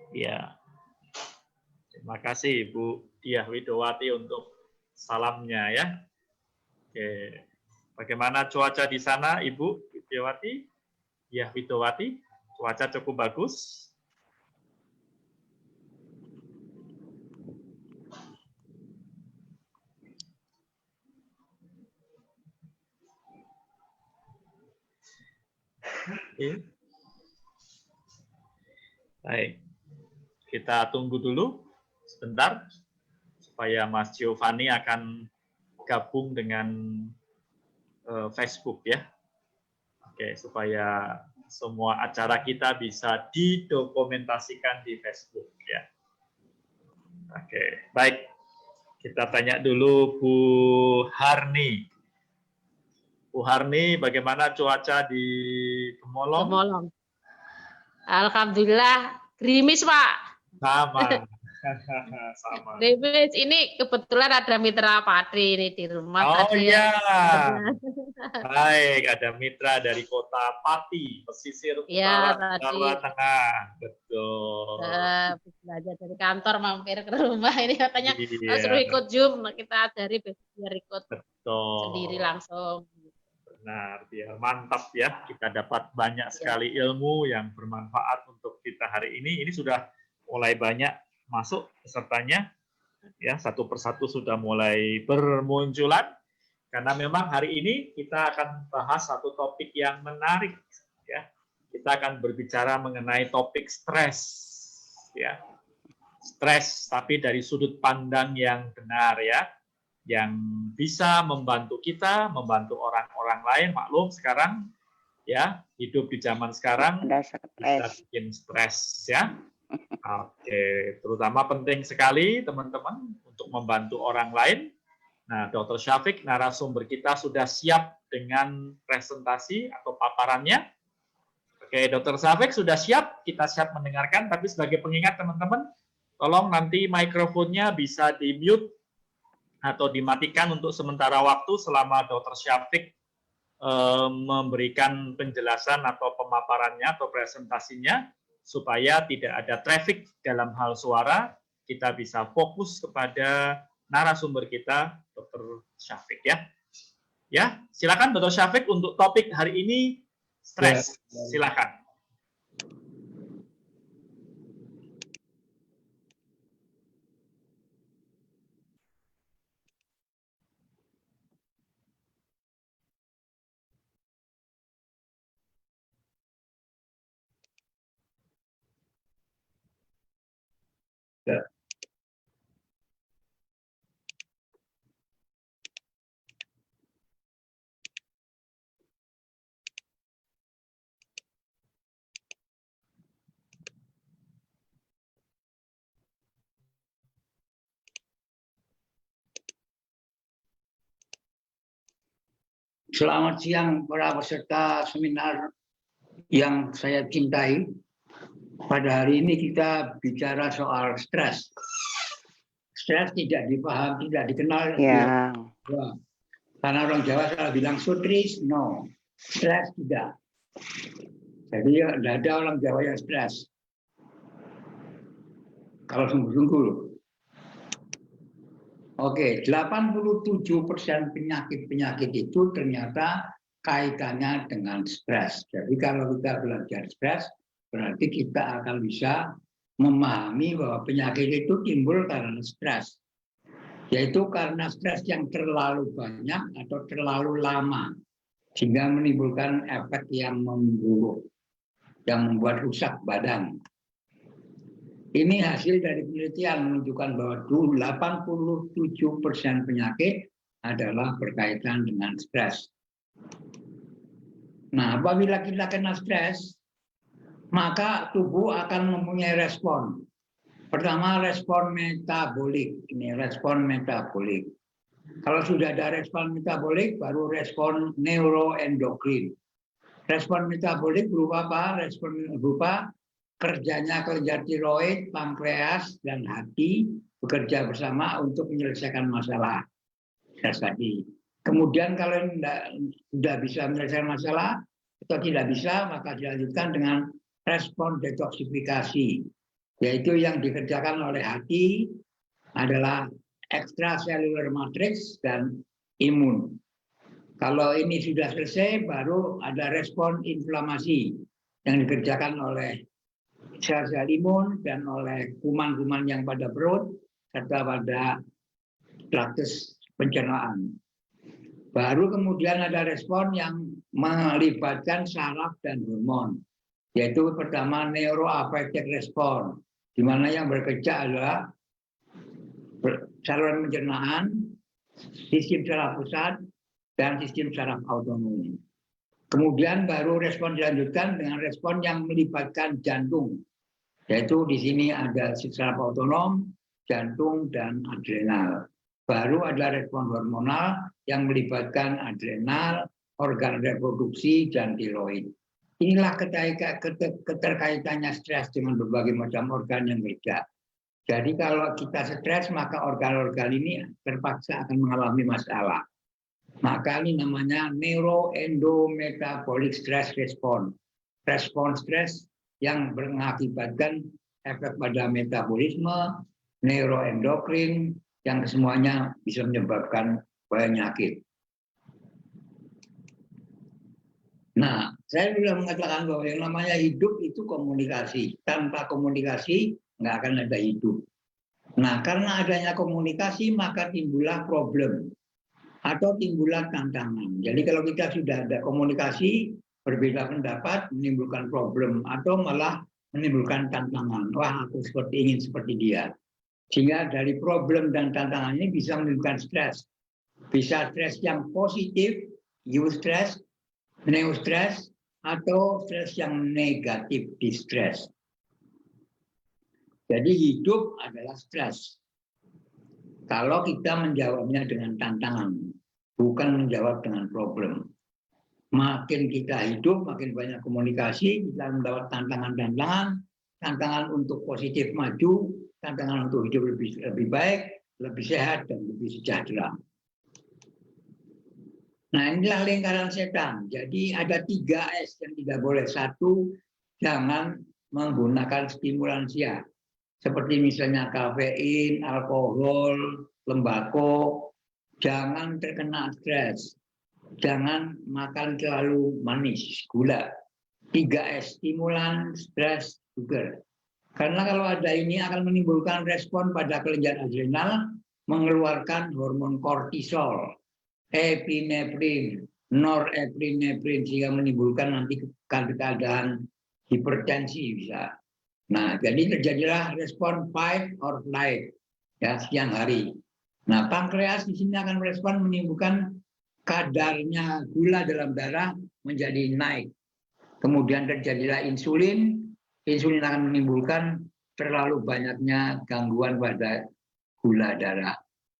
Ya, terima kasih Ibu Diah Widowati untuk salamnya ya. Oke, bagaimana cuaca di sana Ibu Widowati? Diah Widowati, cuaca cukup bagus. Oke. Baik, kita tunggu dulu sebentar supaya Mas Giovanni akan gabung dengan Facebook ya. Oke, supaya semua acara kita bisa didokumentasikan di Facebook ya. Oke, baik. Kita tanya dulu Bu Harni. Bu Harni, bagaimana cuaca di Pemolong? Pemolong. Alhamdulillah, gerimis Pak. Sama. Sama. Gerimis. Ini kebetulan ada mitra Patri ini di rumah. Oh tadi iya. ya. Baik, ada mitra dari kota Pati, pesisir Ya, utara tadi Jawa Tengah. Betul. belajar dari kantor mampir ke rumah ini katanya suruh Iya, ikut Zoom, kita dari biar ikut betul. sendiri langsung. Benar, biar mantap ya. Kita dapat banyak sekali ilmu yang bermanfaat untuk kita hari ini. Ini sudah mulai banyak masuk pesertanya. Ya, satu persatu sudah mulai bermunculan. Karena memang hari ini kita akan bahas satu topik yang menarik. Ya, kita akan berbicara mengenai topik stres. Ya, stres, tapi dari sudut pandang yang benar ya. Yang bisa membantu kita, membantu orang-orang lain. Maklum sekarang ya, hidup di zaman sekarang bisa bikin stres ya. Oke, terutama penting sekali teman-teman untuk membantu orang lain. Nah, Dr. Syafiq, narasumber kita sudah siap dengan presentasi atau paparannya. Oke, Dr. Syafiq sudah siap, kita siap mendengarkan, tapi sebagai pengingat teman-teman, tolong nanti mikrofonnya bisa di-mute atau dimatikan untuk sementara waktu selama Dr. Syafiq memberikan penjelasan atau pemaparannya atau presentasinya, supaya tidak ada traffic dalam hal suara, kita bisa fokus kepada narasumber kita, Dr. Syafiq ya. Ya, silakan Dr. Syafiq untuk topik hari ini, stres. Silakan. Ya. Selamat siang para peserta seminar yang saya cintai. Pada hari ini kita bicara soal stres. Stres tidak dipahami, tidak dikenal. Ya. Karena orang Jawa salah bilang sutris, no. Stres tidak. Jadi tidak ada orang Jawa yang stres. Kalau sungguh-sungguh. Oke, 87% penyakit-penyakit itu ternyata kaitannya dengan stres. Jadi kalau kita belajar stres, berarti kita akan bisa memahami bahwa penyakit itu timbul karena stres. Yaitu karena stres yang terlalu banyak atau terlalu lama, sehingga menimbulkan efek yang memburuk, yang membuat rusak badan. Ini hasil dari penelitian menunjukkan bahwa 87% penyakit adalah berkaitan dengan stres. Nah, apabila kita kena stres, maka tubuh akan mempunyai respon. Pertama, respon metabolik. Ini respon metabolik. Kalau sudah ada respon metabolik, baru respon neuroendokrin. Respon metabolik berupa apa? Respon berupa kerjanya kelenjar tiroid, pankreas, dan hati bekerja bersama untuk menyelesaikan masalah stres tadi. Kemudian kalau tidak bisa menyelesaikan masalah atau tidak bisa, maka dilanjutkan dengan respon detoksifikasi. yaitu yang dikerjakan oleh hati adalah extracellular matrix dan imun. Kalau ini sudah selesai, baru ada respon inflamasi yang dikerjakan oleh sel-sel imun dan oleh kuman-kuman yang pada perut serta pada traktus pencernaan. Baru kemudian ada respon yang melibatkan saraf dan hormon, yaitu pertama neuroaffective response, di mana yang bekerja adalah saluran pencernaan, sistem saraf pusat, dan sistem saraf autonom. Kemudian baru respon dilanjutkan dengan respon yang melibatkan jantung, yaitu di sini ada saraf autonom, jantung, dan adrenal. Baru ada respon hormonal yang melibatkan adrenal, organ reproduksi, dan tiroid. Inilah keterkaitannya stres dengan berbagai macam organ yang berbeda. Jadi kalau kita stres, maka organ-organ ini terpaksa akan mengalami masalah. Maka ini namanya neuroendometabolic stress response. Respon stres yang mengakibatkan efek pada metabolisme, neuroendokrin, yang semuanya bisa menyebabkan penyakit. Nah, saya sudah mengatakan bahwa yang namanya hidup itu komunikasi. Tanpa komunikasi, nggak akan ada hidup. Nah, karena adanya komunikasi, maka timbullah problem atau timbullah tantangan. Jadi kalau kita sudah ada komunikasi, berbeda pendapat, menimbulkan problem atau malah menimbulkan tantangan. Wah, aku ingin seperti dia. Sehingga dari problem dan tantangan ini bisa menimbulkan stres. Bisa stres yang positif, eustress, neostress, atau stres yang negatif, distress. Jadi hidup adalah stres. Kalau kita menjawabnya dengan tantangan, bukan menjawab dengan problem. Makin kita hidup, makin banyak komunikasi, kita mendapat tantangan-tantangan, tantangan untuk positif maju, tantangan untuk hidup lebih baik, lebih sehat, dan lebih sejahtera. Nah, inilah lingkaran setan. Jadi ada 3S yang tidak boleh. 1, jangan menggunakan stimulansia. Seperti misalnya kafein, alkohol, tembakau. Jangan terkena stres. Jangan makan terlalu manis, gula. 3S, stimulan, stres, sugar. Karena kalau ada ini akan menimbulkan respon pada kelenjar adrenal, mengeluarkan hormon kortisol, epinefrin, norepinefrin, sehingga menimbulkan nanti keadaan hipertensi bisa. Nah, jadi terjadilah respon fight or flight, ya, siang hari. Nah, pankreas di sini akan merespon menimbulkan kadarnya gula dalam darah menjadi naik. Kemudian terjadilah insulin. Insulin akan menimbulkan terlalu banyaknya gangguan pada gula darah.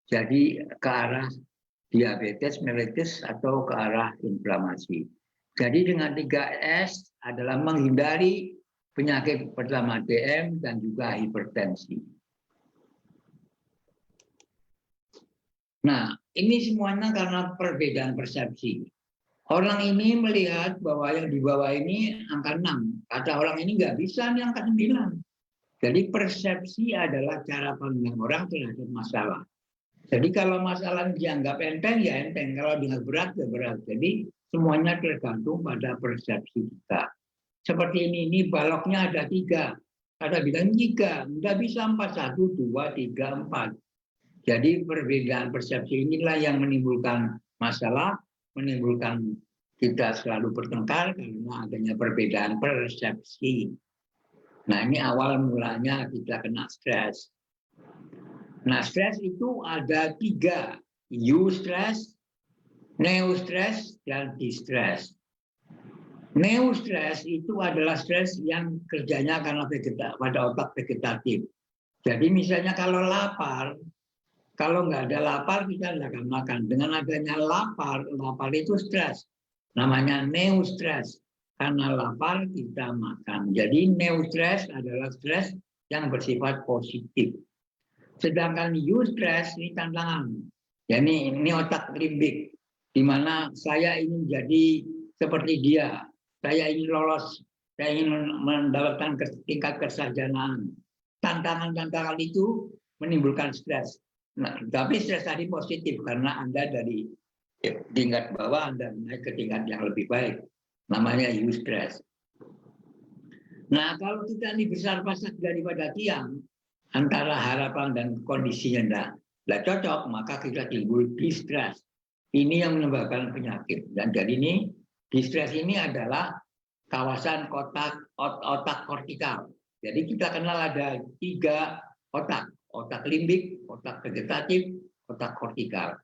Jadi ke arah diabetes mellitus atau ke arah inflamasi. Jadi dengan 3S adalah menghindari penyakit pertama DM dan juga hipertensi. Nah, ini semuanya karena perbedaan persepsi. Orang ini melihat bahwa yang di bawah ini angka 6. Kata orang ini nggak bisa nih angka 9. Jadi persepsi adalah cara pandang orang terhadap masalah. Jadi kalau masalah dianggap enteng, ya enteng. Kalau dianggap berat, ya berat. Jadi semuanya tergantung pada persepsi kita. Seperti ini baloknya ada 3. Ada bilang 3, nggak bisa 4, 1, 2, 3, 4. Jadi perbedaan persepsi inilah yang menimbulkan masalah, menimbulkan kita selalu bertengkar karena adanya perbedaan persepsi. Nah, ini awal mulanya kita kena stres. Nah, stres itu ada 3, eustress, neostress, dan distress. Neostress itu adalah stres yang kerjanya karena pada otak vegetatif. Jadi misalnya kalau lapar, kalau nggak ada lapar kita nggak akan makan. Dengan adanya lapar itu stres. Namanya neostress. Karena lapar kita makan. Jadi neostress adalah stres yang bersifat positif. Sedangkan eustress ini tantangan. Jadi ini otak limbik, di mana saya ingin jadi seperti dia. Saya ingin lolos, saya ingin mendapatkan tingkat kesarjanaan. tantangan-tantangan itu menimbulkan stres. Nah, tapi stres tadi positif karena Anda dari tingkat bawah Anda naik ke tingkat yang lebih baik. Namanya eustress. Nah, kalau kita ini besar pasak daripada tiang, antara harapan dan kondisinya tidak cocok, maka kita timbul distress. Ini yang menyebabkan penyakit. Dan jadi ini, distress ini adalah kawasan otak kortikal. Jadi kita kenal ada 3 otak. Otak limbik, otak vegetatif, otak kortikal.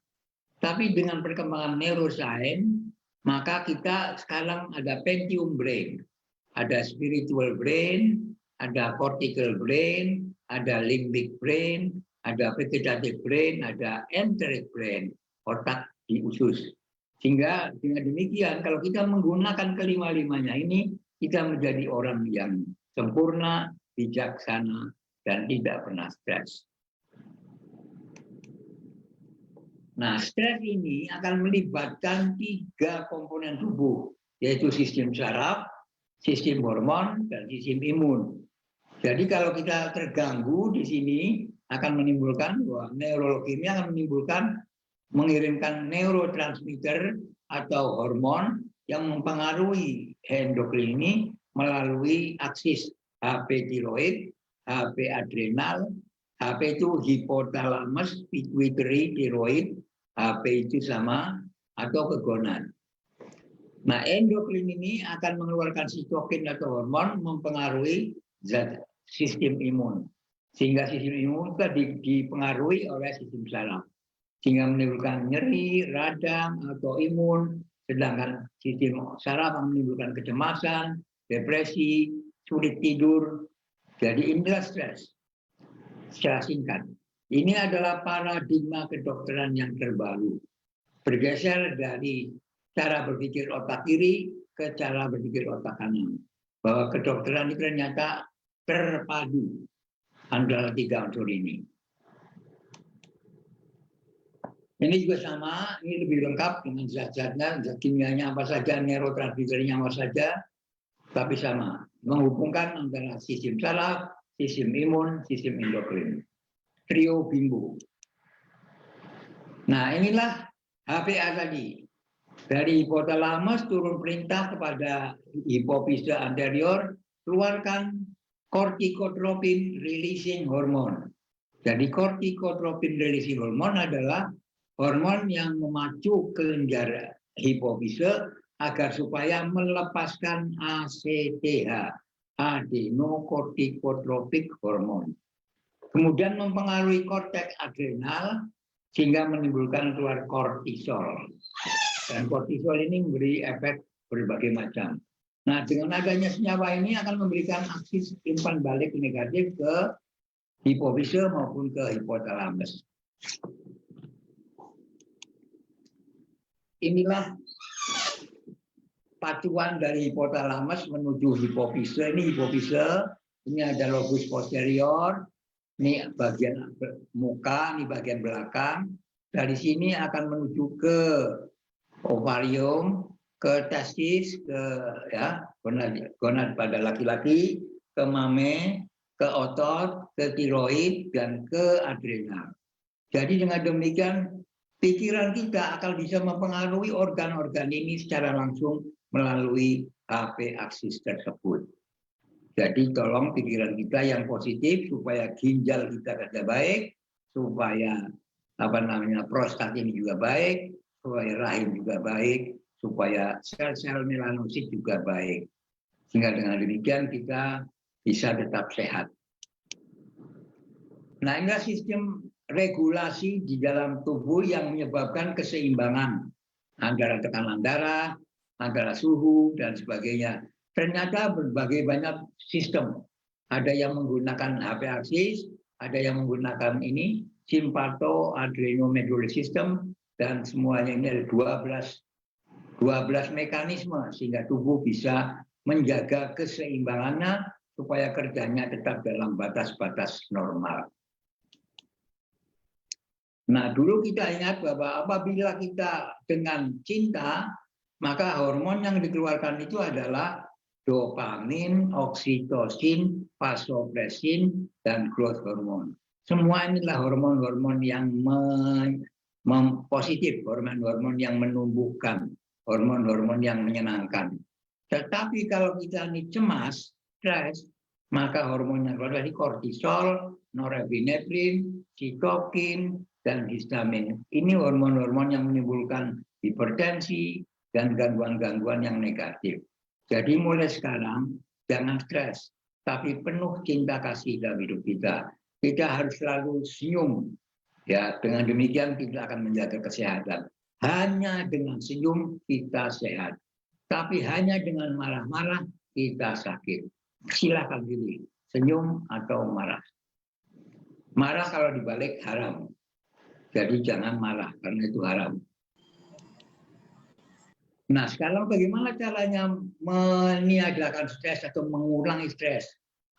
Tapi dengan perkembangan neuroscience, maka kita sekarang ada Pentium brain. Ada spiritual brain, ada cortical brain, ada limbic brain, ada vegetative brain, ada enteric brain, otak di usus. Sehingga dengan demikian, kalau kita menggunakan kelima-limanya ini, kita menjadi orang yang sempurna, bijaksana, dan tidak pernah stres. Nah, stres ini akan melibatkan 3 komponen tubuh, yaitu sistem saraf, sistem hormon, dan sistem imun. Jadi kalau kita terganggu di sini akan menimbulkan neurologi ini akan menimbulkan mengirimkan neurotransmitter atau hormon yang mempengaruhi endokrin ini melalui aksis HP tiroid, HP adrenal, HP itu hipotalamus, pituitary, tiroid, HP itu sama atau ke gonad. Nah, endokrin ini akan mengeluarkan sitokin atau hormon mempengaruhi sistem imun. Sehingga sistem imun itu dipengaruhi oleh sistem saraf. Sehingga menimbulkan nyeri, radang, atau imun. Sedangkan sistem saraf menimbulkan kecemasan, depresi, sulit tidur. Jadi inilah stres. Secara singkat. Ini adalah paradigma kedokteran yang terbaru. Bergeser dari cara berpikir otak kiri ke cara berpikir otak kanan. Bahwa kedokteran itu ternyata terpadu antara 3 unsur ini. Ini juga sama, ini lebih lengkap dengan zat-zatnya, zat kimianya apa saja, neurotransmitternya apa saja, tapi sama. Menghubungkan antara sistem saraf, sistem imun, sistem endokrin. Trio bimbo. Nah, inilah HPA tadi. Dari hipotalamus turun perintah kepada hipofise anterior, keluarkan corticotropin releasing hormone. Jadi corticotropin releasing hormone adalah hormon yang memacu kelenjar hipofise agar supaya melepaskan ACTH, adenocorticotropic hormone. Kemudian mempengaruhi korteks adrenal sehingga menimbulkan keluar kortisol. Dan kortisol ini memberi efek berbagai macam. Nah, dengan adanya senyawa ini akan memberikan aksi umpan balik negatif ke hipofise maupun ke hipotalamus. Inilah pacuan dari hipotalamus menuju hipofise. Ini hipofise, ini ada lobus posterior, ini bagian muka, ini bagian belakang. Dari sini akan menuju ke ovarium, ke testis, ke gonad pada laki-laki, ke mame, ke otot, ke tiroid, dan ke adrenal. Jadi dengan demikian pikiran kita akan bisa mempengaruhi organ-organ ini secara langsung melalui HP aksis tersebut. Jadi tolong pikiran kita yang positif supaya ginjal kita kerja baik, supaya prostat ini juga baik, supaya rahim juga baik, supaya sel-sel melanosit juga baik. Sehingga dengan demikian kita bisa tetap sehat. Nah, ini sistem regulasi di dalam tubuh yang menyebabkan keseimbangan antara tekanan darah, antara suhu, dan sebagainya. Ternyata berbagai banyak sistem. Ada yang menggunakan HP aksis, ada yang menggunakan ini, simpato adrenomedullary system, dan semuanya ini ada 12 mekanisme sehingga tubuh bisa menjaga keseimbangannya supaya kerjanya tetap dalam batas-batas normal. Nah, dulu kita ingat bahwa apabila kita dengan cinta, maka hormon yang dikeluarkan itu adalah dopamin, oksitosin, vasopresin, dan growth hormone. Semua inilah hormon-hormon yang positif, hormon-hormon yang menumbuhkan, hormon-hormon yang menyenangkan. Tetapi kalau kita ini cemas, stres, maka hormon yang keluar dari kortisol, norepinefrin, sitokin, dan histamin. Ini hormon-hormon yang menimbulkan hipertensi dan gangguan-gangguan yang negatif. Jadi mulai sekarang jangan stres, tapi penuh cinta kasih dalam hidup kita. Kita harus selalu senyum. Ya, dengan demikian kita akan menjaga kesehatan. Hanya dengan senyum kita sehat. Tapi hanya dengan marah-marah kita sakit. Silakan pilih, senyum atau marah. Marah kalau dibalik haram. Jadi jangan marah karena itu haram. Nah, sekarang bagaimana caranya meniadakan stres atau mengurangi stres?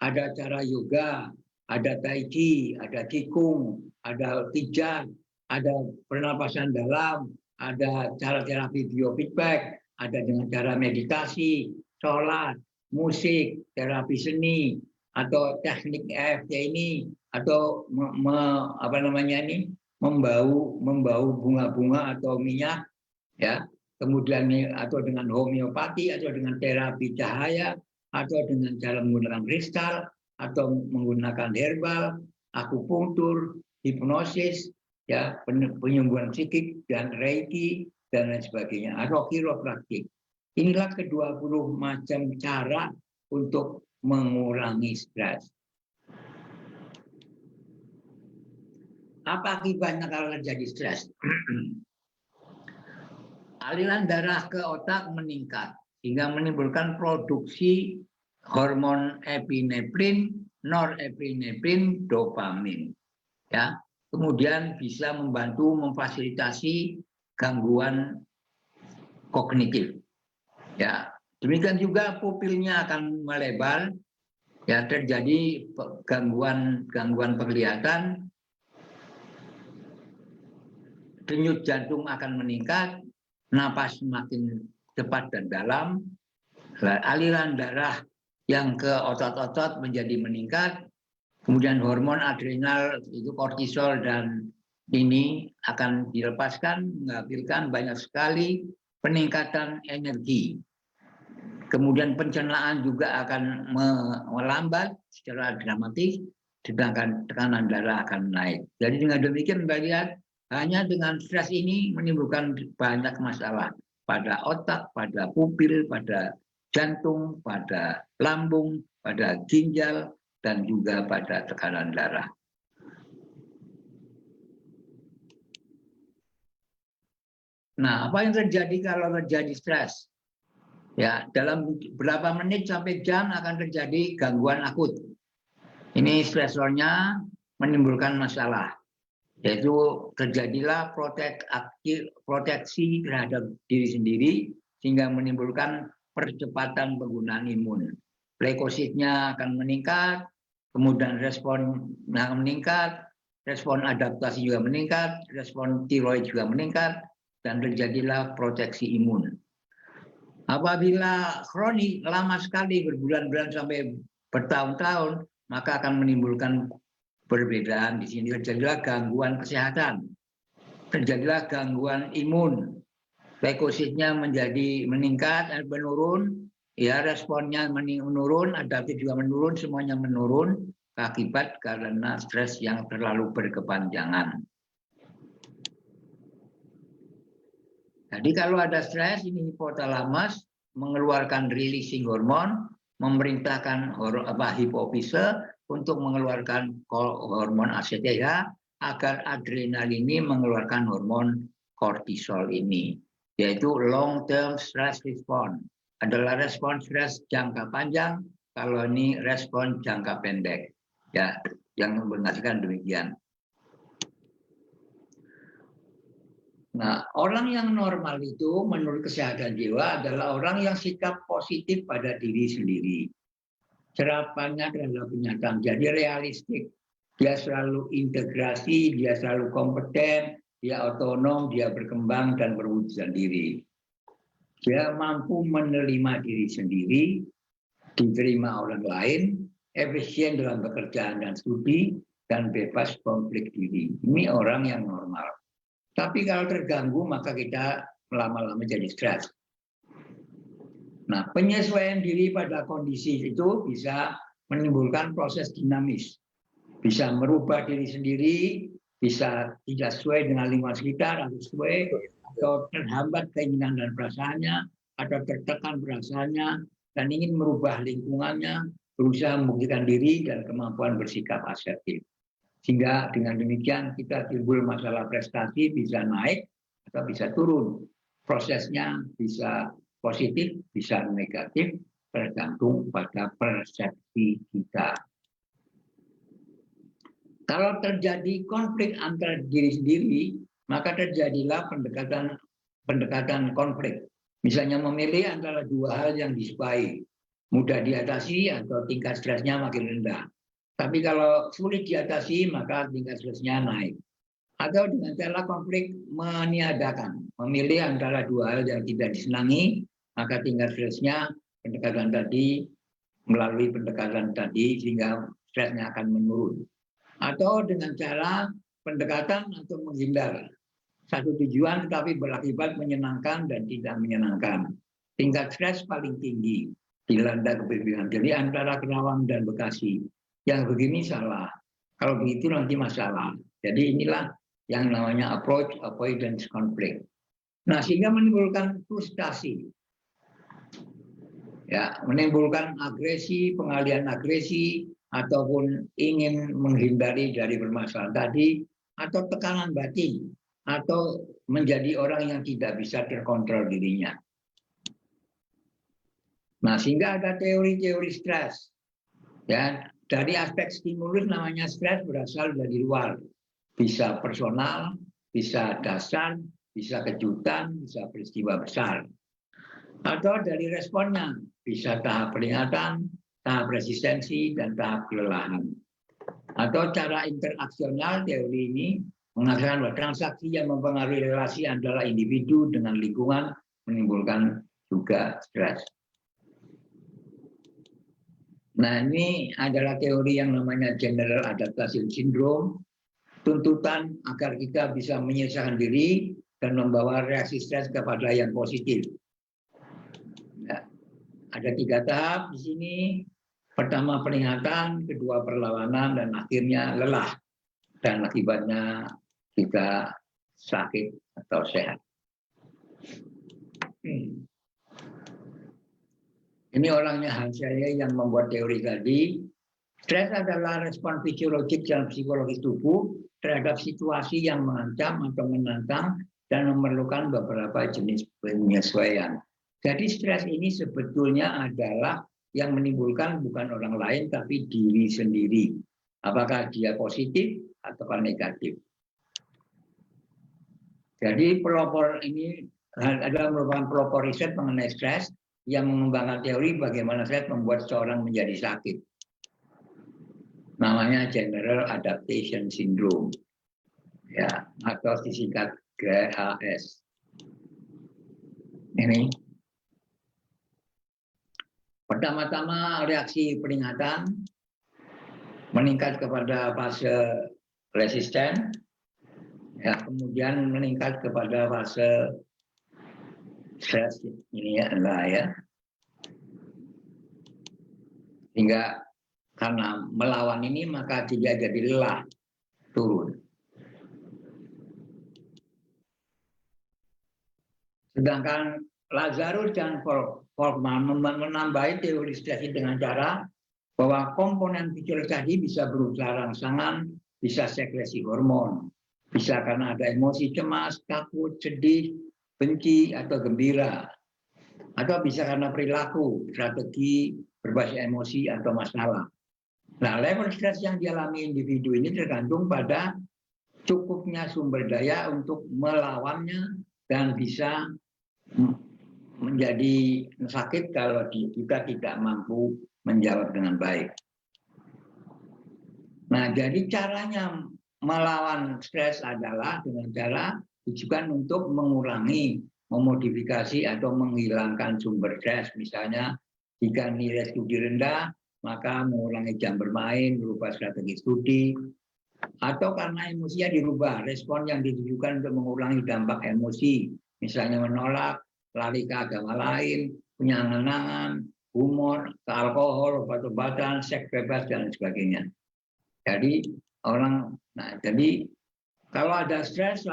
Ada cara yoga, ada tai chi, ada qigong, ada pijat, ada pernapasan dalam, ada cara terapi biofeedback, ada dengan cara meditasi, sholat, musik, terapi seni, atau teknik EFT ini, atau membau bunga-bunga atau minyak, ya. Kemudian atau dengan homeopati atau dengan terapi cahaya atau dengan cara menggunakan kristal atau menggunakan herbal, akupunktur, hipnosis, ya, penyembuhan psikik dan reiki dan lain sebagainya atau kiropraktik. Inilah ke-20 macam cara untuk mengurangi stres. Apa akibatnya kalau terjadi stres? Aliran darah ke otak meningkat sehingga menimbulkan produksi hormon epinefrin, norepinefrin, dopamin. Ya, kemudian bisa membantu memfasilitasi gangguan kognitif. Ya, demikian juga pupilnya akan melebar. Ya, terjadi gangguan penglihatan, denyut jantung akan meningkat, napas semakin cepat dan dalam, aliran darah yang ke otot-otot menjadi meningkat, kemudian hormon adrenal itu kortisol dan ini akan dilepaskan, menghasilkan banyak sekali peningkatan energi. Kemudian pencernaan juga akan melambat secara dramatis, sedangkan tekanan darah akan naik. Jadi dengan demikian Mbak lihat, hanya dengan stres ini menimbulkan banyak masalah pada otak, pada pupil, pada jantung, pada lambung, pada ginjal, dan juga pada tekanan darah. Nah, apa yang terjadi kalau terjadi stres? Ya, dalam beberapa menit sampai jam akan terjadi gangguan akut. Ini stresornya menimbulkan masalah. Yaitu terjadilah proteksi terhadap diri sendiri sehingga menimbulkan percepatan penggunaan imun. Leukositnya akan meningkat, kemudian respon akan meningkat, respon adaptasi juga meningkat, respon tiroid juga meningkat, dan terjadilah proteksi imun. Apabila kronik lama sekali berbulan-bulan sampai bertahun-tahun, maka akan menimbulkan perbedaan di sini. Terjadilah gangguan kesehatan, terjadilah gangguan imun, leukositnya menjadi meningkat dan menurun, ya responnya menurun, adaptif juga menurun, semuanya menurun akibat karena stres yang terlalu berkepanjangan. Jadi kalau ada stres, ini hipotalamus mengeluarkan releasing hormon, memerintahkan hipofise untuk mengeluarkan hormon ACTH agar adrenal ini mengeluarkan hormon kortisol ini, yaitu long term stress response. Adalah respon stres jangka panjang, kalau ini respon jangka pendek. Ya, yang menghasilkan demikian. Nah, orang yang normal itu menurut kesehatan jiwa adalah orang yang sikap positif pada diri sendiri. Serapannya adalah penyataan, jadi realistik. Dia selalu integrasi, dia selalu kompeten, dia otonom, dia berkembang dan berwujudan diri. Dia mampu menerima diri sendiri, diterima orang lain, efisien dalam pekerjaan dan studi, dan bebas konflik diri. Ini orang yang normal. Tapi kalau terganggu, maka kita lama-lama jadi stres. Nah, penyesuaian diri pada kondisi itu bisa menimbulkan proses dinamis. Bisa merubah diri sendiri, bisa tidak sesuai dengan lingkungan sekitar, atau sesuai, atau terhambat keinginan dan perasaannya, atau tertekan perasaannya, dan ingin merubah lingkungannya, berusaha membuktikan diri dan kemampuan bersikap asertif. Sehingga dengan demikian kita timbul masalah prestasi bisa naik atau bisa turun. Prosesnya bisa positif, bisa negatif, tergantung pada persepsi kita. Kalau terjadi konflik antara diri sendiri, maka terjadilah pendekatan konflik. Misalnya memilih antara dua hal yang disukai, mudah diatasi atau tingkat stresnya makin rendah. Tapi kalau sulit diatasi, maka tingkat stresnya naik. Atau dengan cara konflik meniadakan, memilih antara dua hal yang tidak disenangi, maka tingkat stresnya pendekatan tadi, melalui pendekatan tadi, sehingga stresnya akan menurun. Atau dengan cara pendekatan atau menghindar. Satu tujuan tetapi berakibat menyenangkan dan tidak menyenangkan. Tingkat stres paling tinggi dilanda kepemimpinan. Jadi antara Kerawang dan Bekasi. Yang begini salah. Kalau begitu nanti masalah. Jadi inilah yang namanya approach avoidance conflict. Nah, sehingga menimbulkan frustasi. Ya, menimbulkan agresi, pengalihan agresi, ataupun ingin menghindari dari permasalahan tadi, atau tekanan batin, atau menjadi orang yang tidak bisa terkontrol dirinya. Nah, sehingga ada teori-teori stres. Ya, dari aspek stimulus namanya stres berasal dari luar. Bisa personal, bisa dasar, bisa kejutan, bisa peristiwa besar. Atau dari responnya, bisa tahap peringatan, tahap resistensi, dan tahap kelelahan. Atau cara interaksional teori ini mengatakan bahwa transaksi yang mempengaruhi relasi antara individu dengan lingkungan menimbulkan juga stres. Nah, ini adalah teori yang namanya General Adaptation Syndrome, tuntutan agar kita bisa menyesuaikan diri dan membawa reaksi stres kepada yang positif. Nah, ada 3 tahap di sini. Pertama peringatan, kedua perlawanan, dan akhirnya lelah. Dan akibatnya kita sakit atau sehat. Ini orangnya Hansaya yang membuat teori tadi. Stres adalah respon fisiologik dan psikologis tubuh terhadap situasi yang mengancam atau menantang dan memerlukan beberapa jenis penyesuaian. Jadi stres ini sebetulnya adalah yang menimbulkan bukan orang lain tapi diri sendiri. Apakah dia positif atau negatif. Jadi pelopor ini adalah merupakan pelopor riset mengenai stres yang mengembangkan teori bagaimana stres membuat seorang menjadi sakit. Namanya General Adaptation Syndrome, ya, atau disingkat GAS. Ini pertama-tama reaksi peringatan meningkat kepada fase resisten, ya, kemudian meningkat kepada fase stres ini ya, hingga karena melawan ini maka dia jadi lelah, turun. Sedangkan Lazarus dan Folkman menambahi teori stres dengan cara bahwa komponen fisiologis tadi bisa berusaha rangsangan, bisa sekresi hormon, bisa karena ada emosi cemas, takut, sedih, benci, atau gembira. Atau bisa karena perilaku, strategi, berbasis emosi, atau masalah. Nah, level stres yang dialami individu ini tergantung pada cukupnya sumber daya untuk melawannya dan bisa menjadi sakit kalau kita tidak mampu menjawab dengan baik. Nah, jadi caranya melawan stres adalah dengan cara tujuan untuk mengurangi, memodifikasi atau menghilangkan sumber stres, misalnya Jika nilai studi rendah, maka mengurangi jam bermain, berubah strategi studi, atau karena emosinya dirubah, respon yang ditujukan untuk mengurangi dampak emosi, misalnya menolak, lari ke agama lain, punya angan-angan, humor, ke alkohol, obat-obatan, seks bebas, dan sebagainya. Jadi jadi kalau ada stres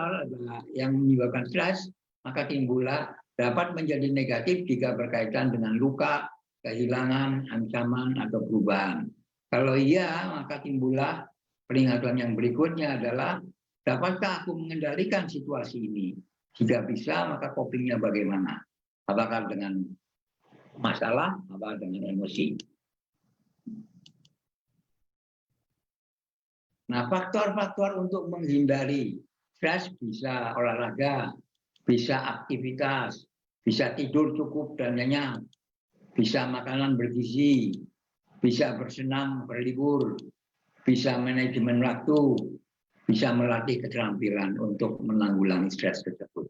yang menyebabkan stres, maka timbullah dapat menjadi negatif jika berkaitan dengan luka, kehilangan, ancaman, atau perubahan. Kalau iya, maka timbullah peringatan yang berikutnya adalah, dapatkah aku mengendalikan situasi ini? Jika bisa, maka copingnya bagaimana? Apakah dengan masalah, apa dengan emosi? Nah, faktor-faktor untuk menghindari stres bisa olahraga, bisa aktivitas, bisa tidur cukup dan nyenyak, bisa makanan bergizi, bisa bersenam, berlibur, bisa manajemen waktu, bisa melatih keterampilan untuk menanggulangi stres tersebut.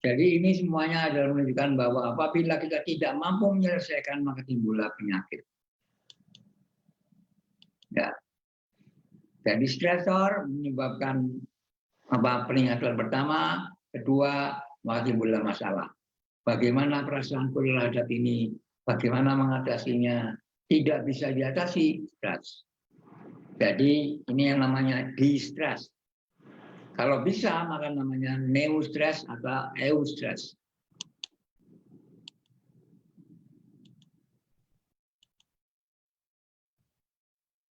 Jadi ini semuanya adalah menunjukkan bahwa apabila kita tidak mampu menyelesaikan, maka timbullah penyakit. Ya. Jadi stresor menyebabkan peringatan pertama, kedua, maka timbullah masalah. Bagaimana perasaanku terhadap ini? Bagaimana mengatasinya? Tidak bisa diatasi, stres. Jadi ini yang namanya distress. Kalau bisa, maka namanya neustres atau eustress.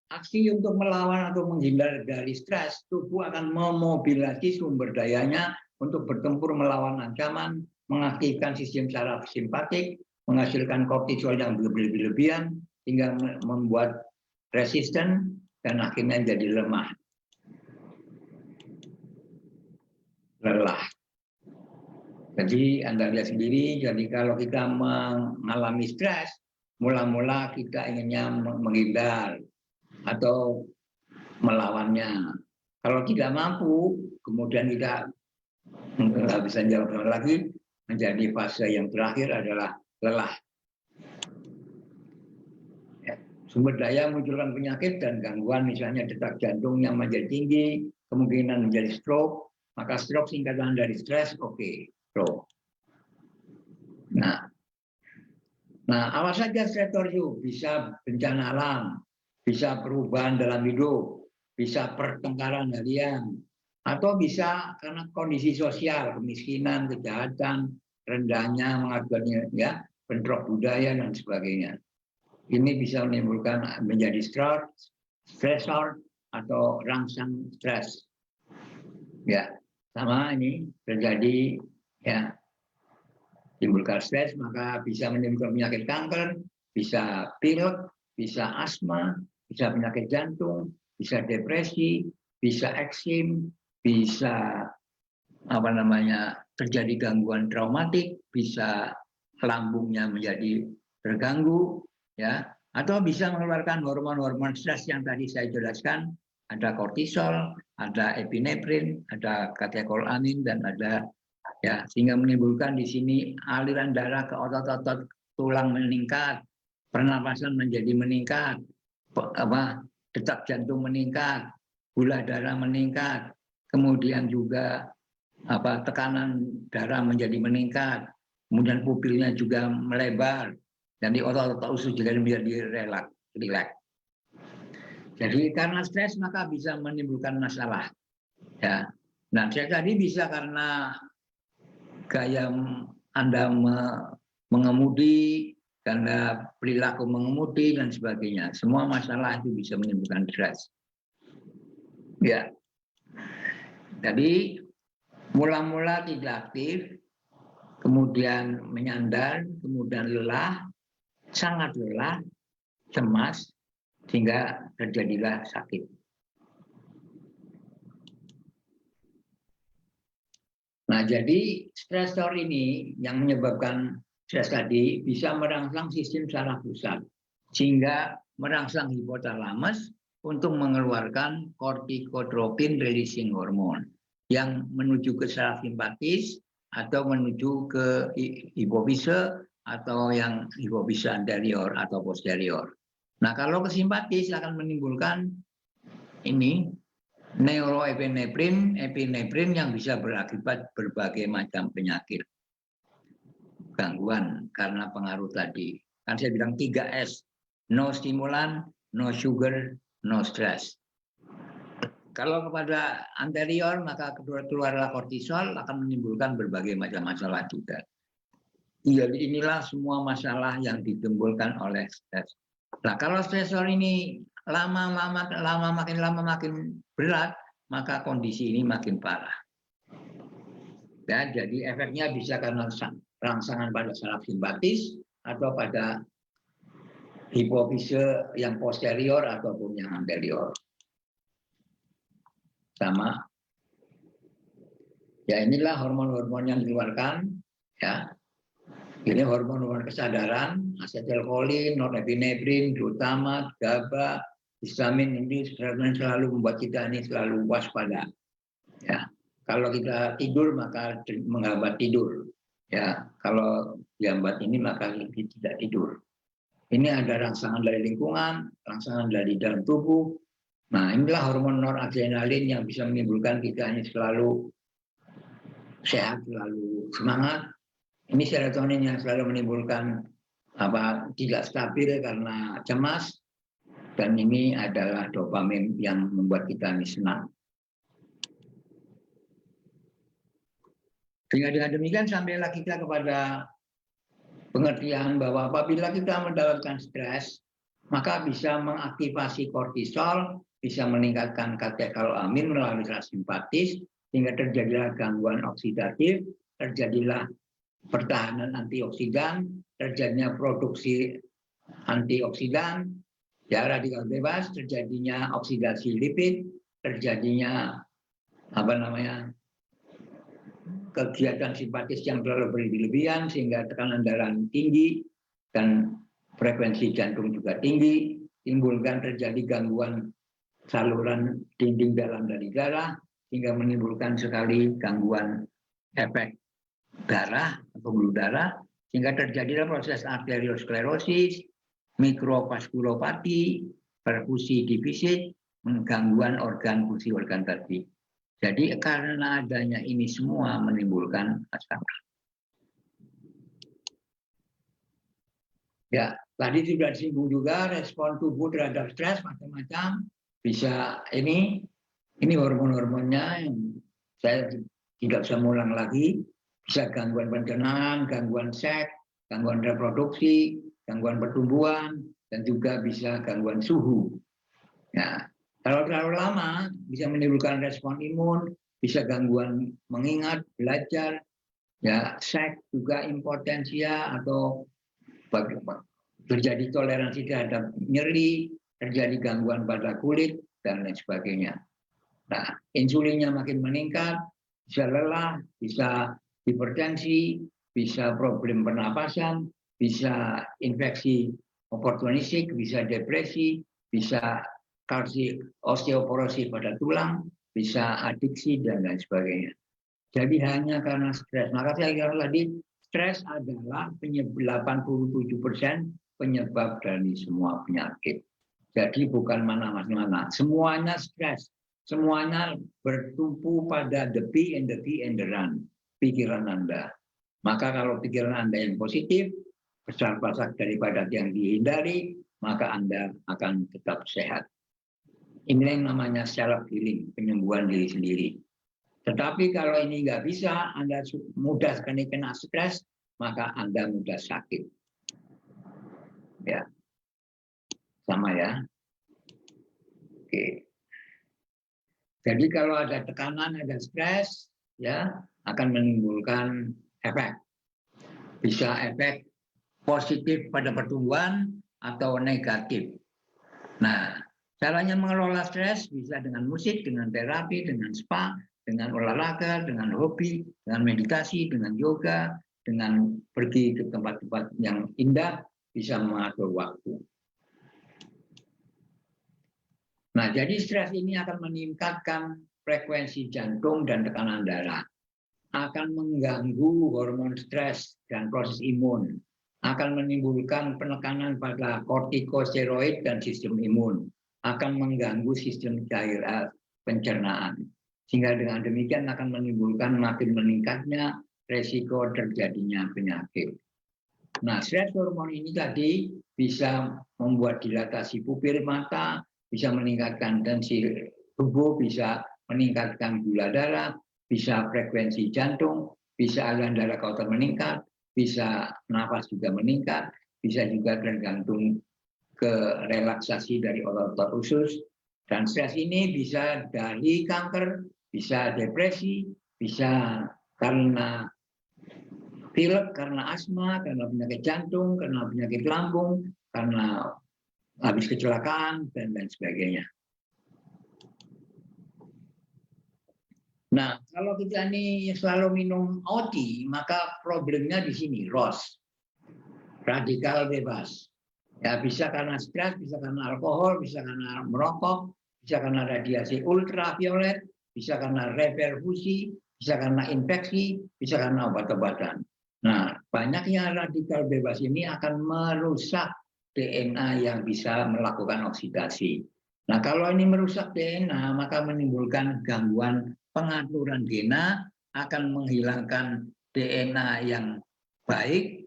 Aksi untuk melawan atau menghindar dari stres, tubuh akan memobilisasi sumber dayanya untuk bertempur melawan ancaman, mengaktifkan sistem saraf simpatik, menghasilkan kortisol yang berlebihan, hingga membuat resisten, dan akhirnya jadi lemah. Lelah. Jadi Anda lihat sendiri, jadi kalau kita mengalami stres, mula-mula kita inginnya menghindar atau melawannya. Kalau tidak mampu, kemudian kita nggak bisa jawab lagi, menjadi fase yang terakhir adalah lelah. Ya. Sumber daya munculkan penyakit dan gangguan, misalnya detak jantung yang menjadi tinggi, kemungkinan menjadi stroke, maka stroke singkatan dari stres, stroke. Nah, apa saja stresor itu? Bisa bencana alam, bisa perubahan dalam hidup, bisa pertengkaran harian, atau bisa karena kondisi sosial, kemiskinan, kejahatan, rendahnya mengakibatkan bentrok budaya dan sebagainya. Ini bisa menimbulkan menjadi stresor atau rangsang stres. Ya, sama ini terjadi timbulkan stres, maka bisa menimbulkan penyakit kanker, bisa pilek, bisa asma, bisa penyakit jantung, bisa depresi, bisa eksim, bisa terjadi gangguan traumatik, bisa lambungnya menjadi terganggu, atau bisa mengeluarkan hormon-hormon stres yang tadi saya jelaskan, ada kortisol, ada epinefrin, ada katekolamin, dan ada sehingga menimbulkan di sini aliran darah ke otot-otot tulang meningkat, pernapasan menjadi meningkat, detak jantung meningkat, gula darah meningkat, kemudian juga tekanan darah menjadi meningkat, kemudian pupilnya juga melebar, dan di otot-otot usus juga menjadi rileks. Jadi karena stres maka bisa menimbulkan masalah. Nah, saya tadi bisa karena gaya Anda mengemudi, karena perilaku mengemudi dan sebagainya. Semua masalah itu bisa menimbulkan stres. Ya. Jadi mula-mula tidak aktif, kemudian menyandar, kemudian lelah, sangat lelah, cemas, sehingga terjadilah sakit. Nah, jadi stresor ini yang menyebabkan stres tadi bisa merangsang sistem saraf pusat, sehingga merangsang hipotalamus untuk mengeluarkan kortikotropin releasing hormone yang menuju ke saraf simpatis, atau menuju ke hipofise atau yang hipofise anterior atau posterior. Nah, kalau ke simpatis akan menimbulkan ini neuroepinefrin, epinefrin yang bisa berakibat berbagai macam penyakit, gangguan karena pengaruh tadi. Kan saya bilang 3S, no stimulan, no sugar, no stress. Kalau kepada anterior, maka keluarlah kortisol akan menimbulkan berbagai macam masalah juga. Jadi inilah semua masalah yang ditimbulkan oleh stres. Nah, kalau stresor ini makin lama makin berat, maka kondisi ini makin parah. Ya, jadi efeknya bisa karena rangsangan pada saraf simpatis atau pada hipofise yang posterior ataupun yang anterior. Sama. Ya, inilah hormon-hormon yang dikeluarkan. Ya, ini hormon-hormon kesadaran, asetilkolin, norepinefrin, glutamat, GABA, histamin, ini selalu membuat kita ini selalu waspada. Ya, kalau kita tidur maka menghambat tidur. Ya, kalau dihambat ini maka kita tidak tidur. Ini ada rangsangan dari lingkungan, rangsangan dari dalam tubuh. Nah, inilah hormon noradrenalin yang bisa menimbulkan kita ini selalu sehat, selalu semangat. Ini serotonin yang selalu menimbulkan tidak stabil karena cemas, dan ini adalah dopamin yang membuat kita ini senang. Sehingga dengan demikian sampailah kita kepada pengertian bahwa apabila kita mendapatkan stres, maka bisa mengaktifasi kortisol, bisa meningkatkan katekolamin melalui saraf simpatis, sehingga terjadilah gangguan oksidatif, terjadilah pertahanan antioksidan, terjadinya produksi antioksidan, ya radikal bebas, terjadinya oksidasi lipid, terjadinya kegiatan simpatis yang terlalu berlebihan sehingga tekanan darah tinggi dan frekuensi jantung juga tinggi, timbulkan terjadi gangguan saluran dinding dalam dari darah sehingga menimbulkan sekali gangguan efek darah atau pembuluh darah, sehingga terjadilah proses arteriosklerosis, mikrovaskulopati, perfusi difisit, gangguan organ fungsi organ tadi. Jadi karena adanya ini semua menimbulkan masalah. Ya, tadi sudah disinggung juga respon tubuh terhadap stres macam-macam. Bisa ini hormon-hormonnya yang saya tidak bisa mengulang lagi. Bisa gangguan pencernaan, gangguan seks, gangguan reproduksi, gangguan pertumbuhan, dan juga bisa gangguan suhu. Nah, kalau terlalu lama bisa menimbulkan respon imun, bisa gangguan mengingat, belajar, ya seks juga impotensia atau terjadi toleransi terhadap nyeri, terjadi gangguan pada kulit dan lain sebagainya. Nah, insulinnya makin meningkat, bisa lelah, bisa hipertensi, bisa problem pernapasan, bisa infeksi oportunistik, bisa depresi, bisa osteoporosis pada tulang, bisa adiksi dan lain sebagainya. Jadi hanya karena stres. Maka saya kira tadi stres adalah 87% penyebab dari semua penyakit. Jadi bukan mana-mana, semuanya stres. Semuanya bertumpu pada the be and the run, pikiran Anda. Maka kalau pikiran Anda yang positif, besar pasak daripada yang dihindari, maka Anda akan tetap sehat. Ini yang namanya self healing, penyembuhan diri sendiri. Tetapi kalau ini nggak bisa, Anda mudah sekali kena stres, maka Anda mudah sakit. Ya, sama ya. Oke. Jadi kalau ada tekanan, ada stres, ya akan menimbulkan efek. Bisa efek positif pada pertumbuhan atau negatif. Nah, caranya mengelola stres bisa dengan musik, dengan terapi, dengan spa, dengan olahraga, dengan hobi, dengan meditasi, dengan yoga, dengan pergi ke tempat-tempat yang indah, bisa mengatur waktu. Nah, jadi stres ini akan meningkatkan frekuensi jantung dan tekanan darah. akan mengganggu hormon stres dan proses imun, akan menimbulkan penekanan pada kortikosteroid dan sistem imun, akan mengganggu sistem cairan pencernaan. Sehingga dengan demikian akan menimbulkan makin meningkatnya resiko terjadinya penyakit. Nah, stres hormon ini tadi bisa membuat dilatasi pupil mata, bisa meningkatkan tensi tubuh, bisa meningkatkan gula darah, bisa frekuensi jantung, bisa aliran darah ke otot meningkat, bisa nafas juga meningkat, bisa juga tergantung ke relaksasi dari otot-otot usus. Dan stres ini bisa dari kanker, bisa depresi, bisa karena pilek, karena asma, karena penyakit jantung, karena penyakit lambung, karena habis kecelakaan, dan lain sebagainya. Nah, kalau kita ini selalu minum OT, maka problemnya di sini, ROS, radikal bebas. Ya, bisa karena stres, bisa karena alkohol, bisa karena merokok, bisa karena radiasi ultraviolet, bisa karena reperfusi, bisa karena infeksi, bisa karena obat-obatan. Nah, banyaknya radikal bebas ini akan merusak DNA yang bisa melakukan oksidasi. Nah, kalau ini merusak DNA, maka menimbulkan gangguan pengaturan DNA, akan menghilangkan DNA yang baik,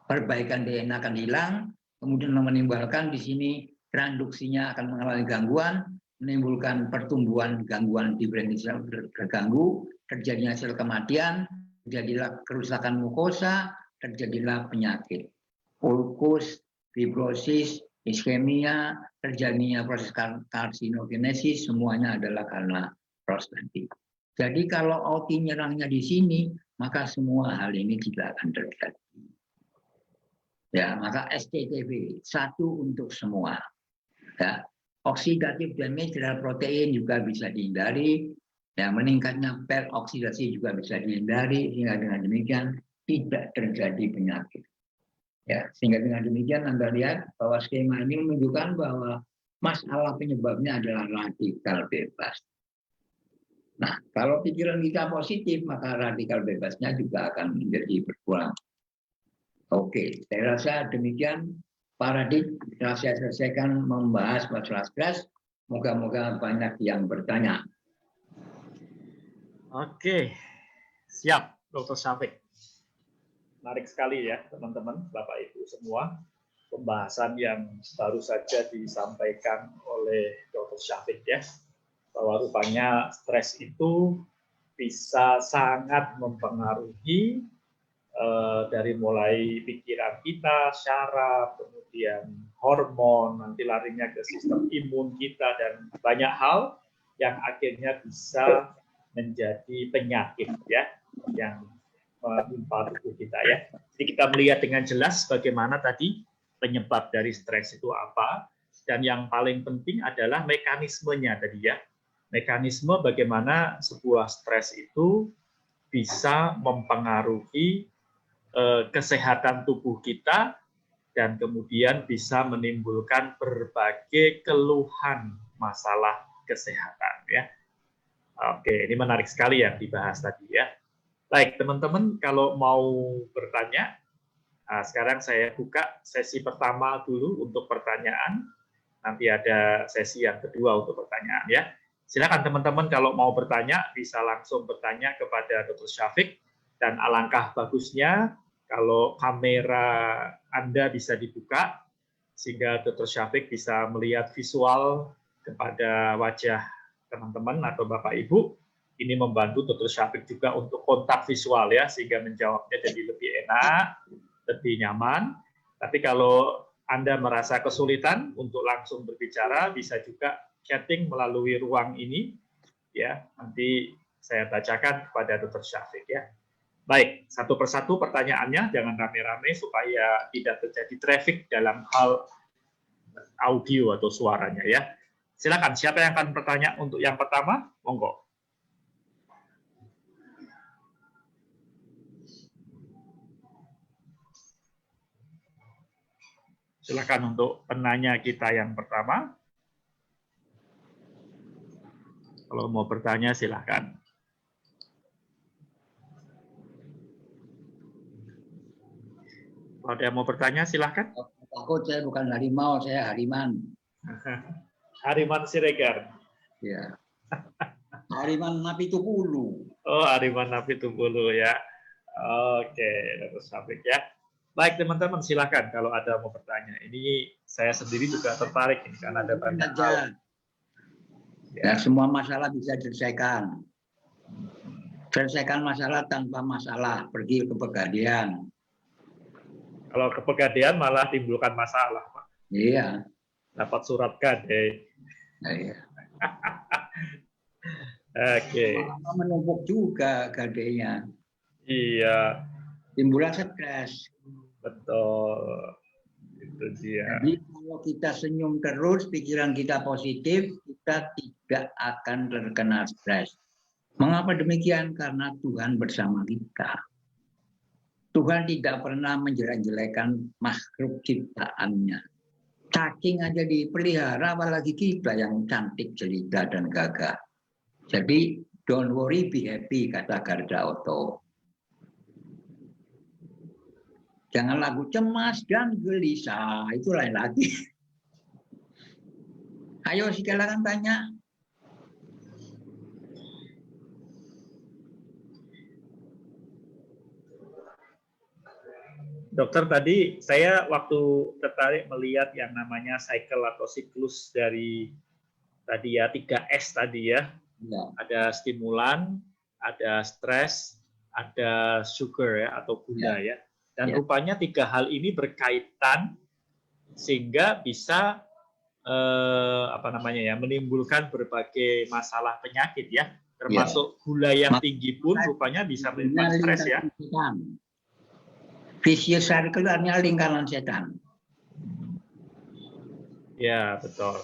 perbaikan DNA akan hilang, kemudian menimbulkan di sini transduksinya akan mengalami gangguan, menimbulkan pertumbuhan gangguan diferensial terganggu, terjadinya sel kematian, terjadilah kerusakan mukosa, terjadilah penyakit, ulkus, fibrosis, iskemia, terjadinya proses karsinogenesis, semuanya adalah karena prostati. Jadi kalau OT nyerangnya di sini, maka semua hal ini tidak akan terjadi. Ya, maka STTV satu untuk semua. Ya, oksidatif damage terhadap protein juga bisa dihindari. Ya, meningkatnya peroksidasi juga bisa dihindari, sehingga dengan demikian tidak terjadi penyakit. Ya, sehingga dengan demikian Anda lihat bahwa skema ini menunjukkan bahwa masalah penyebabnya adalah radikal bebas. Nah, kalau pikiran kita positif, maka radikal bebasnya juga akan menjadi berkurang. Oke, saya rasa demikian paradigma telah saya selesaikan membahas masalah stres. Moga-moga banyak yang bertanya. Oke, siap, Dr. Syafiq. Menarik sekali ya, teman-teman, Bapak Ibu semua. Pembahasan yang baru saja disampaikan oleh Dr. Syafiq ya. Bahwa rupanya stres itu bisa sangat mempengaruhi dari mulai pikiran kita, syaraf, kemudian hormon, nanti larinya ke sistem imun kita, dan banyak hal yang akhirnya bisa menjadi penyakit ya, yang menimpa tubuh kita ya. Jadi kita melihat dengan jelas bagaimana tadi penyebab dari stres itu apa, dan yang paling penting adalah mekanismenya tadi ya. Mekanisme bagaimana sebuah stres itu bisa mempengaruhi kesehatan tubuh kita dan kemudian bisa menimbulkan berbagai keluhan masalah kesehatan ya. Oke, ini menarik sekali yang dibahas tadi ya. Baik, teman-teman, kalau mau bertanya, sekarang saya buka sesi pertama dulu untuk pertanyaan. Nanti ada sesi yang kedua untuk pertanyaan ya. Silakan teman-teman kalau mau bertanya bisa langsung bertanya kepada Dr. Syafiq, dan alangkah bagusnya kalau kamera Anda bisa dibuka sehingga Dr. Syafiq bisa melihat visual kepada wajah teman-teman atau Bapak Ibu. Ini membantu Dr. Syafiq juga untuk kontak visual ya, sehingga menjawabnya jadi lebih enak, lebih nyaman. Tapi kalau Anda merasa kesulitan untuk langsung berbicara, bisa juga chatting melalui ruang ini ya, nanti saya bacakan kepada Dr. Syafiq ya. Baik, satu persatu pertanyaannya, jangan rame-rame supaya tidak terjadi traffic dalam hal audio atau suaranya ya. Silakan, siapa yang akan bertanya untuk yang pertama? Monggo. Silakan untuk penanya kita yang pertama. Kalau mau bertanya, silakan. Kalau ada yang mau bertanya, silahkan. Takut saya bukan harimau, saya hariman. Hariman Siregar. Ya. Hariman Napitupulu. Oh, Hariman Napitupulu ya. Oke, Dr. Syafiq ya. Baik teman-teman, silahkan kalau ada mau bertanya. Ini saya sendiri juga tertarik ini karena ada banyak hal. Ya, semua masalah bisa diselesaikan. Selesaikan masalah tanpa masalah, pergi ke Pegadaian. Kalau ke Pegadaian malah timbulkan masalah, Pak. Iya. Dapat surat kade. Iya. Oke. Malah menumpuk juga gadenya. Iya. Timbulan stres. Betul. Itu dia. Jadi kalau kita senyum terus, pikiran kita positif, kita tidak akan terkena stres. Mengapa demikian? Karena Tuhan bersama kita. Tuhan tidak pernah menjelek-jelekan makhluk ciptaannya. Cacing aja dipelihara, apalagi kita yang cantik, jelita, dan gagah. Jadi, don't worry, be happy, kata Garda Otto. Jangan lagu cemas dan gelisah, itu lain lagi. Ayo, silakan tanya. Dokter, tadi saya waktu tertarik melihat yang namanya cycle atau siklus dari tadi ya 3S tadi ya. Ya. Ada stimulan, ada stres, ada sugar ya atau gula ya. Dan rupanya 3 hal ini berkaitan sehingga bisa menimbulkan berbagai masalah penyakit ya. Termasuk gula yang tinggi pun rupanya bisa menimbulkan stres ya. Vicious circle artinya lingkaran setan. Ya, betul.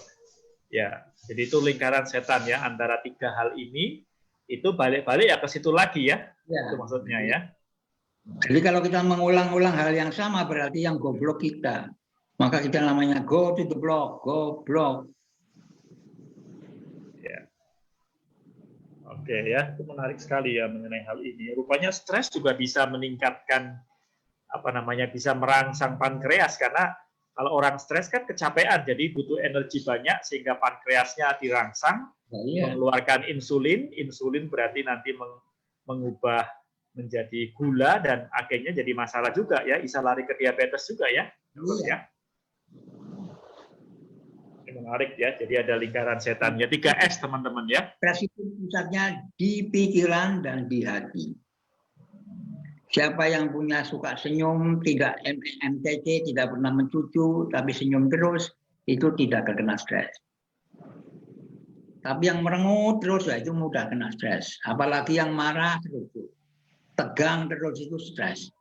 Ya, jadi itu lingkaran setan ya, antara 3 hal ini, itu balik-balik ya ke situ lagi ya. Itu maksudnya ya. Jadi kalau kita mengulang-ulang hal yang sama, berarti yang goblok kita. Maka kita namanya go to the block, goblok. Ya. Oke ya, itu menarik sekali ya mengenai hal ini. Rupanya stres juga bisa meningkatkan bisa merangsang pankreas, karena kalau orang stres kan kecapean, jadi butuh energi banyak sehingga pankreasnya dirangsang, mengeluarkan insulin. Insulin berarti nanti mengubah menjadi gula dan akhirnya jadi masalah juga ya, bisa lari ke diabetes juga ya. Ya. Ini menarik ya, jadi ada lingkaran setan ya, 3S teman-teman ya. Stres itu pusatnya di pikiran dan di hati. Siapa yang punya suka senyum, tidak MTC, tidak pernah mencucu, tapi senyum terus, itu tidak terkena stres. Tapi yang merengut terus, ya itu mudah kena stres. Apalagi yang marah terus, tegang terus, itu stres.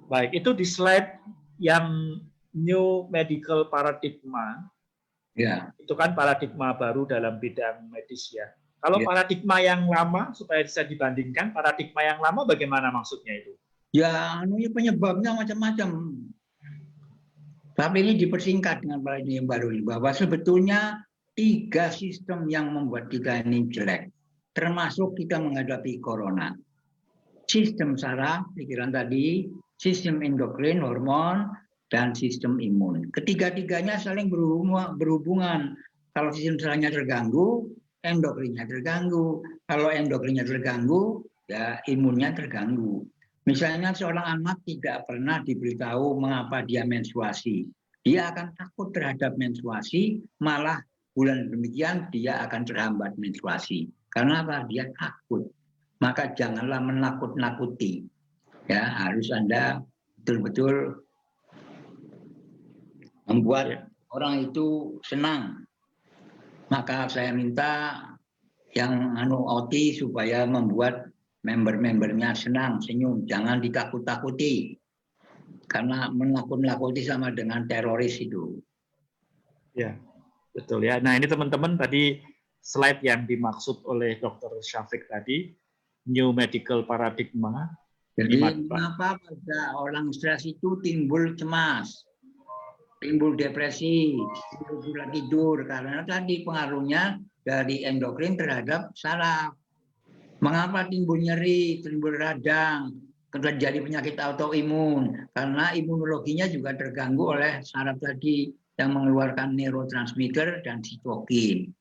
Baik, itu di slide yang New Medical Paradigma. Ya. Itu kan paradigma baru dalam bidang medis ya. Kalau paradigma yang lama, supaya bisa dibandingkan, paradigma yang lama bagaimana maksudnya itu? Ya, penyebabnya macam-macam. Tapi ini dipersingkat dengan paradigma yang baru ini, bahwa sebetulnya 3 sistem yang membuat kita ini jelek. Termasuk kita menghadapi corona. Sistem saraf, pikiran tadi, sistem endokrin, hormon, dan sistem imun. Ketiga-tiganya saling berhubungan. Kalau sistem sarafnya terganggu, endokrinnya terganggu. Kalau endokrinnya terganggu, ya imunnya terganggu. Misalnya seorang anak tidak pernah diberitahu mengapa dia menstruasi. Dia akan takut terhadap menstruasi, malah bulan demikian dia akan terhambat menstruasi. Karena apa? Dia takut. Maka janganlah menakut-nakuti. Ya, harus Anda betul-betul membuat orang itu senang. Maka saya minta yang OT supaya membuat member-membernya senang, senyum. Jangan ditakut-takuti. Karena menakut-nakuti sama dengan teroris itu. Ya, betul ya. Nah ini teman-teman tadi slide yang dimaksud oleh Dr. Syafiq tadi, New Medical Paradigma. Jadi mengapa pada orang stres itu timbul cemas? Timbul depresi, timbul gula tidur, karena tadi pengaruhnya dari endokrin terhadap saraf. Mengapa timbul nyeri, timbul radang, terjadi penyakit autoimun karena imunologinya juga terganggu oleh saraf tadi yang mengeluarkan neurotransmitter dan sitokin.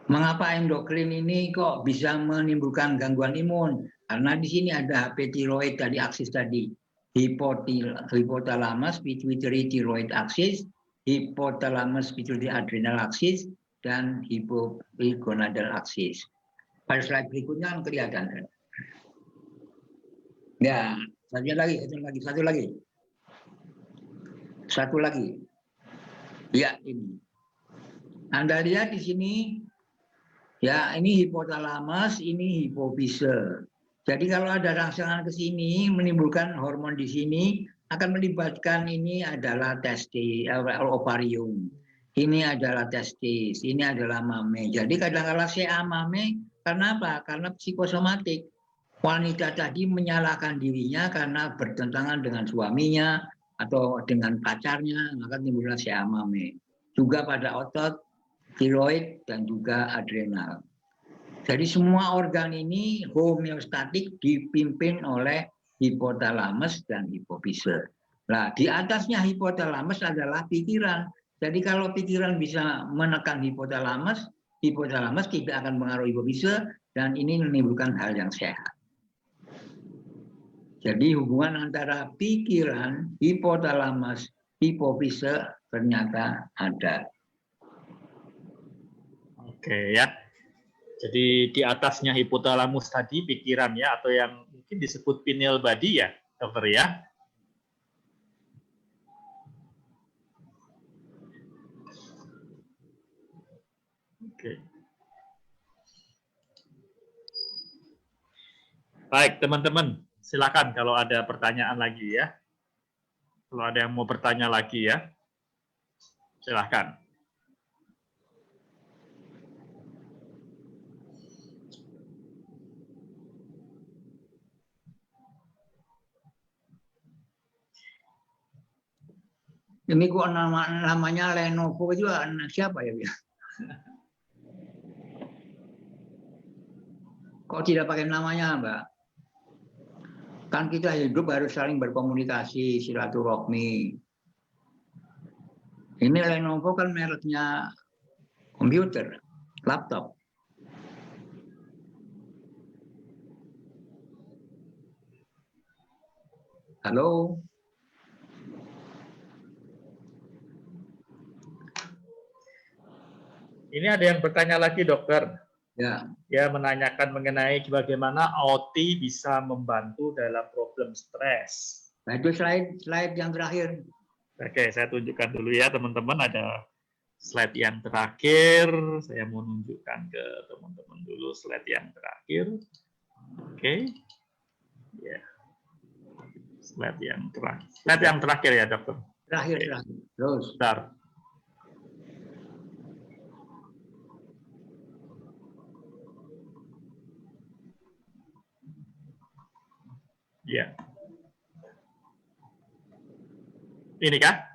Mengapa endokrin ini kok bisa menimbulkan gangguan imun? Karena di sini ada HP tiroid tadi aksis tadi, hipotalamus pituitary thyroid axis, hipotalamus pituitary adrenal axis, dan hipogonadal axis. Pada slide berikutnya kan kelihatan. Ya, satu lagi. Ya, ini. Anda lihat di sini, ya ini hipotalamus, ini hipofise. Jadi kalau ada rangsangan ke sini, menimbulkan hormon di sini, akan melibatkan ini adalah testis, ovarium. Ini adalah testis, ini adalah mame. Jadi kadang-kadang CA mame, karena apa? Karena psikosomatik. Wanita tadi menyalahkan dirinya karena bertentangan dengan suaminya atau dengan pacarnya, maka timbullah CA mame. Juga pada otot, tiroid, dan juga adrenal. Jadi semua organ ini homeostatik dipimpin oleh hipotalamus dan hipofise. Nah, di atasnya hipotalamus adalah pikiran. Jadi kalau pikiran bisa menekan hipotalamus tidak akan mengaruhi hipofise dan ini menimbulkan hal yang sehat. Jadi hubungan antara pikiran, hipotalamus, hipofise ternyata ada. Oke ya. Jadi di atasnya hipotalamus tadi pikiran ya, atau yang mungkin disebut pineal body ya, dokter ya. Oke. Baik teman-teman, silakan kalau ada pertanyaan lagi ya. Kalau ada yang mau bertanya lagi ya, silakan. Ini kok namanya Lenovo itu siapa ya? Kok tidak pakai namanya, Mbak? Kan kita hidup harus saling berkomunikasi, silaturahmi. Ini Lenovo kan mereknya komputer, laptop. Halo? Ini ada yang bertanya lagi, dokter. Ya. Ya, menanyakan mengenai bagaimana OT bisa membantu dalam problem stres. Nah, itu slide yang terakhir. Oke, saya tunjukkan dulu ya, teman-teman. Ada slide yang terakhir. Saya mau tunjukkan ke teman-teman dulu slide yang terakhir. Oke. Ya. Slide yang terakhir. Slide yang terakhir ya, dokter. Terakhir. Terus. Bentar. Ya. Ini kah?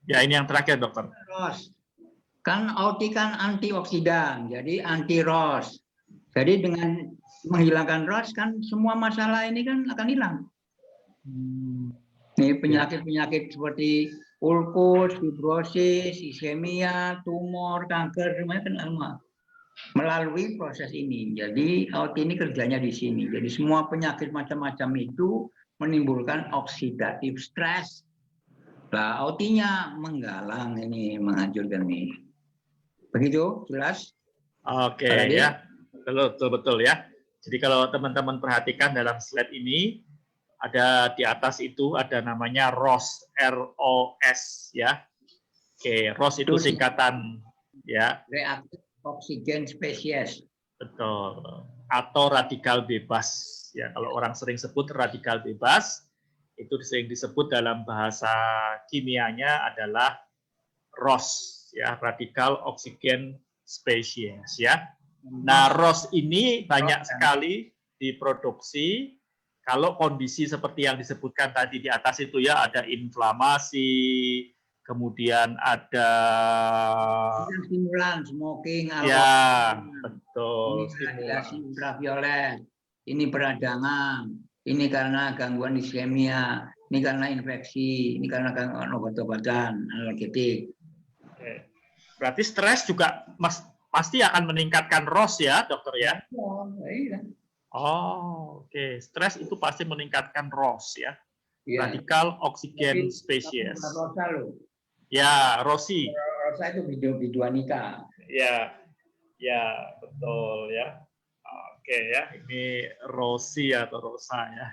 Ya, ini yang terakhir, dokter. ROS. Kan OT kan antioksidan, jadi anti ROS. Jadi dengan menghilangkan ROS kan semua masalah ini kan akan hilang. Ini penyakit-penyakit seperti ulkus, fibrosis, iskemia, tumor, kanker, semuanya kan melalui proses ini. Jadi OT ini kerjanya di sini. Jadi semua penyakit macam-macam itu menimbulkan oksidatif stres. Nah, OT-nya menggalang ini, menghancurkan ini. Begitu, jelas? Oke, ya. Betul ya. Jadi kalau teman-teman perhatikan dalam slide ini, ada di atas itu ada namanya ROS, ROS ya. Oke, ROS itu singkatan ya. Reaktif oksigen spesies. Betul. Atau radikal bebas. Ya, kalau orang sering sebut radikal bebas, itu sering disebut dalam bahasa kimianya adalah ROS, ya, radikal oksigen spesies, ya. Nah, ROS ini banyak sekali diproduksi kalau kondisi seperti yang disebutkan tadi di atas itu ya, ada inflamasi, kemudian ada stimulan, smoking, alkohol. Ya, betul. Ini radiasi ultraviolet, ini peradangan, ini karena gangguan iskemia, ini karena infeksi, ini karena gangguan obat-obatan, analgetik. Oke. Berarti stres juga pasti akan meningkatkan ROS ya, dokter ya? Iya. Oh, oke. Stres itu pasti meningkatkan ROS ya. Iya. Radikal oksigen Tapi spesies. Rosa loh. Ya, Rosi. Rosa itu biduanita. Ya, ya betul ya. Oke ya, ini Rosi atau Rosa ya.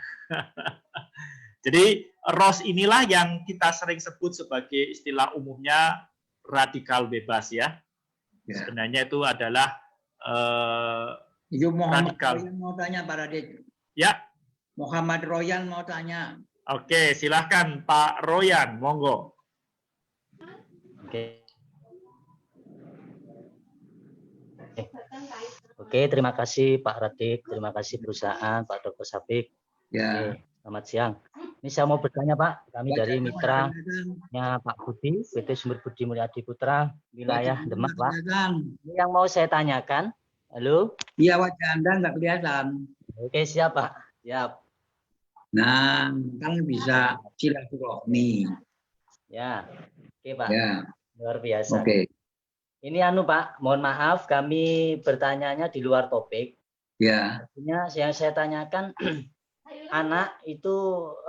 Jadi ROS inilah yang kita sering sebut sebagai istilah umumnya radikal bebas ya. Ya. Sebenarnya itu adalah Itu Muhammad radikal. Royan mau tanya Pak Radit. Ya. Muhammad Royan mau tanya. Oke, silahkan Pak Royan, monggo. Oke, terima kasih Pak Radik, terima kasih perusahaan, Pak Dr. Safik. Ya. Oke, selamat siang. Ini saya mau bertanya Pak, kami dari mitranya Pak Budi, PT Sumber Budi Mulyadi Putra, wilayah Demak Pak. Ini yang mau saya tanyakan. Halo? Iya, wajah Anda nggak kelihatan. Oke, siap Pak. Siap. Nah, kan bisa silaturahmi. Ya, oke Pak. Ya. Luar biasa. Oke. Ini Pak, mohon maaf kami bertanyanya di luar topik. Ya. Artinya yang saya tanyakan anak itu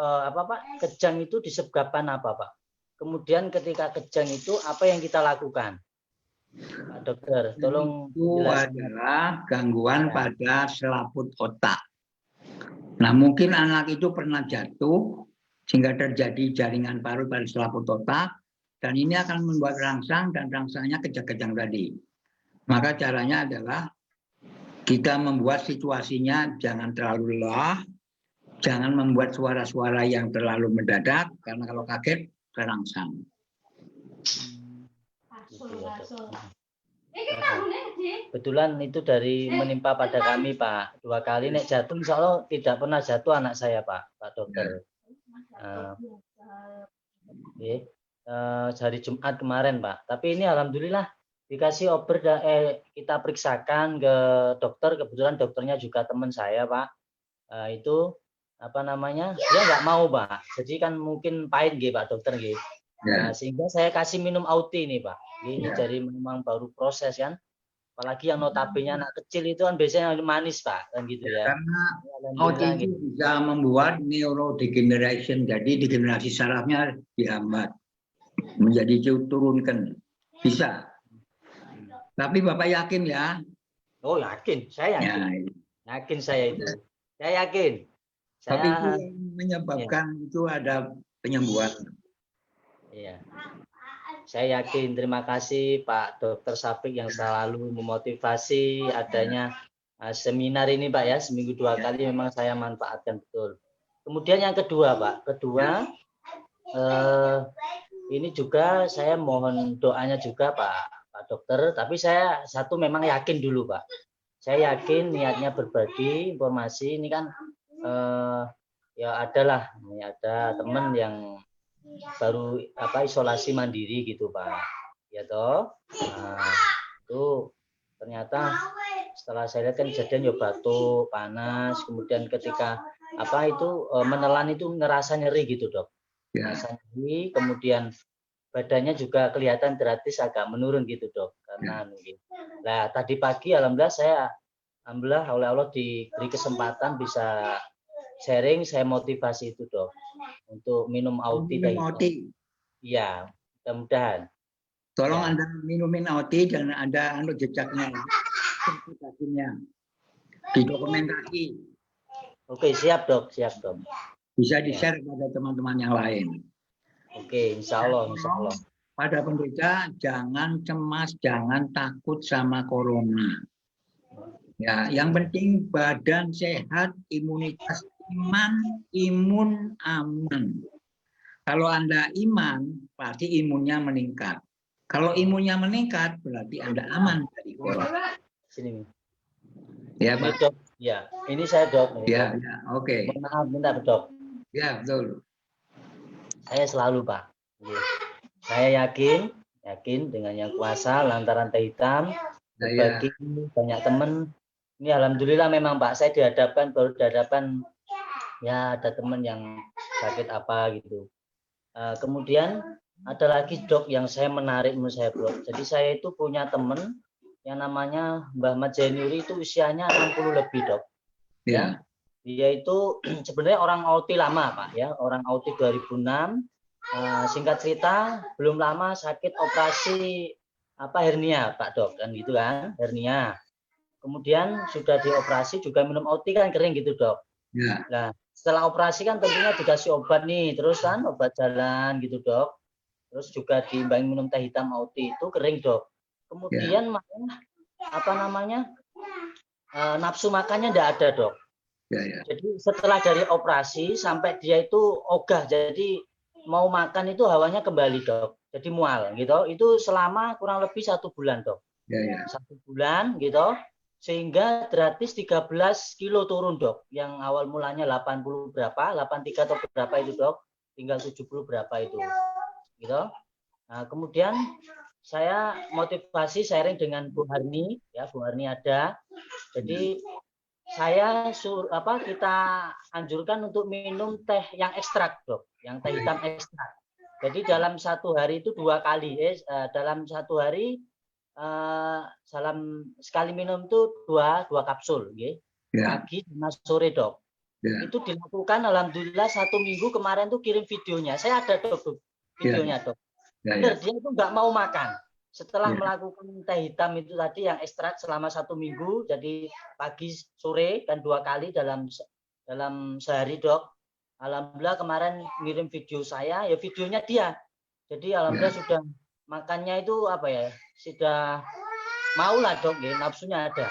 apa Pak? Kejang itu disebabkan apa Pak? Kemudian ketika kejang itu apa yang kita lakukan? Pak Dokter, tolong itu jelaskan. adalah gangguan pada selaput otak. Nah, mungkin anak itu pernah jatuh sehingga terjadi jaringan parut pada selaput otak. Dan ini akan membuat rangsang dan rangsangnya kejang-kejang tadi. Maka caranya adalah kita membuat situasinya jangan terlalu lelah, jangan membuat suara-suara yang terlalu mendadak, karena kalau kaget terangsang. Kebetulan itu dari menimpa pada kami Pak. 2 kali nek jatuh, insya Allah tidak pernah jatuh anak saya Pak Dokter. Hari Jumat kemarin Pak, tapi ini alhamdulillah dikasih obat, kita periksakan ke dokter, kebetulan dokternya juga teman saya Pak. Itu apa namanya, dia nggak mau Pak, jadi kan mungkin pahit gitu Pak Dokter gitu. Nah, sehingga saya kasih minum Auti nih Pak. Ini dari memang baru proses kan, apalagi yang notabene anak kecil itu kan biasanya manis Pak, kan gitu ya. Karena Auti itu bisa membuat neurodegeneration, jadi degenerasi sarafnya dihambat. Menjadi turunkan, bisa. Tapi Bapak yakin ya? Oh yakin, saya yakin. Ya. Yakin saya itu. Saya yakin. Tapi itu yang menyebabkan itu ada penyembuhan. Iya. Saya yakin. Terima kasih Pak Dr. Safik yang selalu memotivasi adanya seminar ini Pak ya. Seminggu 2 kali memang saya manfaatkan betul. Kemudian yang kedua Pak. Ini juga saya mohon doanya juga Pak Dokter, tapi saya satu memang yakin dulu Pak. Saya yakin niatnya berbagi informasi ini kan ya ada teman yang baru isolasi mandiri gitu Pak. Ya toh. Nah, itu ternyata setelah saya lihat kan kejadian ya batuk, panas, kemudian ketika menelan itu ngerasa nyeri gitu Dok. Rasa nyeri, kemudian badannya juga kelihatan drastis agak menurun gitu Dok. Karena mungkin. Nah, tadi pagi alhamdulillah oleh Allah diberi kesempatan bisa sharing, saya motivasi itu Dok untuk minum Auti. Iya, mudah-mudahan. Tolong Anda minumin Auti dan Anda jejaknya, didokumentasi. Oke, siap Dok. Bisa di-share pada teman-teman yang lain. Oke, insya Allah. Pada penderita jangan cemas, jangan takut sama corona. Ya, yang penting badan sehat, imunitas imun aman. Kalau Anda iman, pasti imunnya meningkat. Kalau imunnya meningkat, berarti Anda aman dari corona. Sini. Ya, Pak. Dok. Ya, ini saya Dok. Ya, oke. Maaf, bentar Dok. Ya, betul. Saya selalu Pak. Saya yakin dengan yang kuasa lantaran teh hitam berbagi banyak teman. Ini alhamdulillah memang Pak, saya baru dihadapkan ya ada teman yang sakit apa gitu. Kemudian ada lagi dok yang saya menarik menurut saya bro. Jadi saya itu punya teman yang namanya Mbah Ahmad Zainuri, itu usianya 60 lebih dok. Ya, dia itu sebenarnya orang Auti lama Pak ya, orang Auti 2006. Singkat cerita belum lama sakit operasi hernia Pak dok, kan gitu kan, hernia. Kemudian sudah dioperasi juga minum Auti kan kering gitu dok. Ya. Nah setelah operasi kan tentunya dikasih obat nih, terus kan obat jalan gitu dok. Terus juga diimbangi minum teh hitam Auti, itu kering dok. Kemudian nafsu makannya enggak ada dok. Jadi setelah dari operasi sampai dia itu ogah, jadi mau makan itu hawanya kembali dok. Jadi mual gitu. Itu selama kurang lebih 1 bulan dok. 1 bulan gitu. Sehingga gratis 13 kilo turun dok. Yang awal mulanya 80 berapa, 83 atau berapa itu dok. Tinggal 70 berapa itu. Gitu. Nah, kemudian saya motivasi sharing dengan Bu Harni, ya Bu Harni ada. Jadi kita anjurkan untuk minum teh yang ekstrak dok, yang teh hitam ekstrak. Jadi dalam 1 hari itu 2 kali, dalam 1 hari sekali minum itu 2 kapsul, pagi dan sore dok. Itu dilakukan alhamdulillah 1 minggu kemarin tuh kirim videonya, saya ada dok videonya dok. Benar, dia itu nggak mau makan. Setelah melakukan teh hitam itu tadi yang ekstrak selama 1 minggu, jadi pagi sore dan 2 kali dalam sehari dok. Alhamdulillah kemarin ngirim video saya, ya videonya dia. Jadi alhamdulillah sudah makannya itu sudah mau lah dok, nafsunya ada.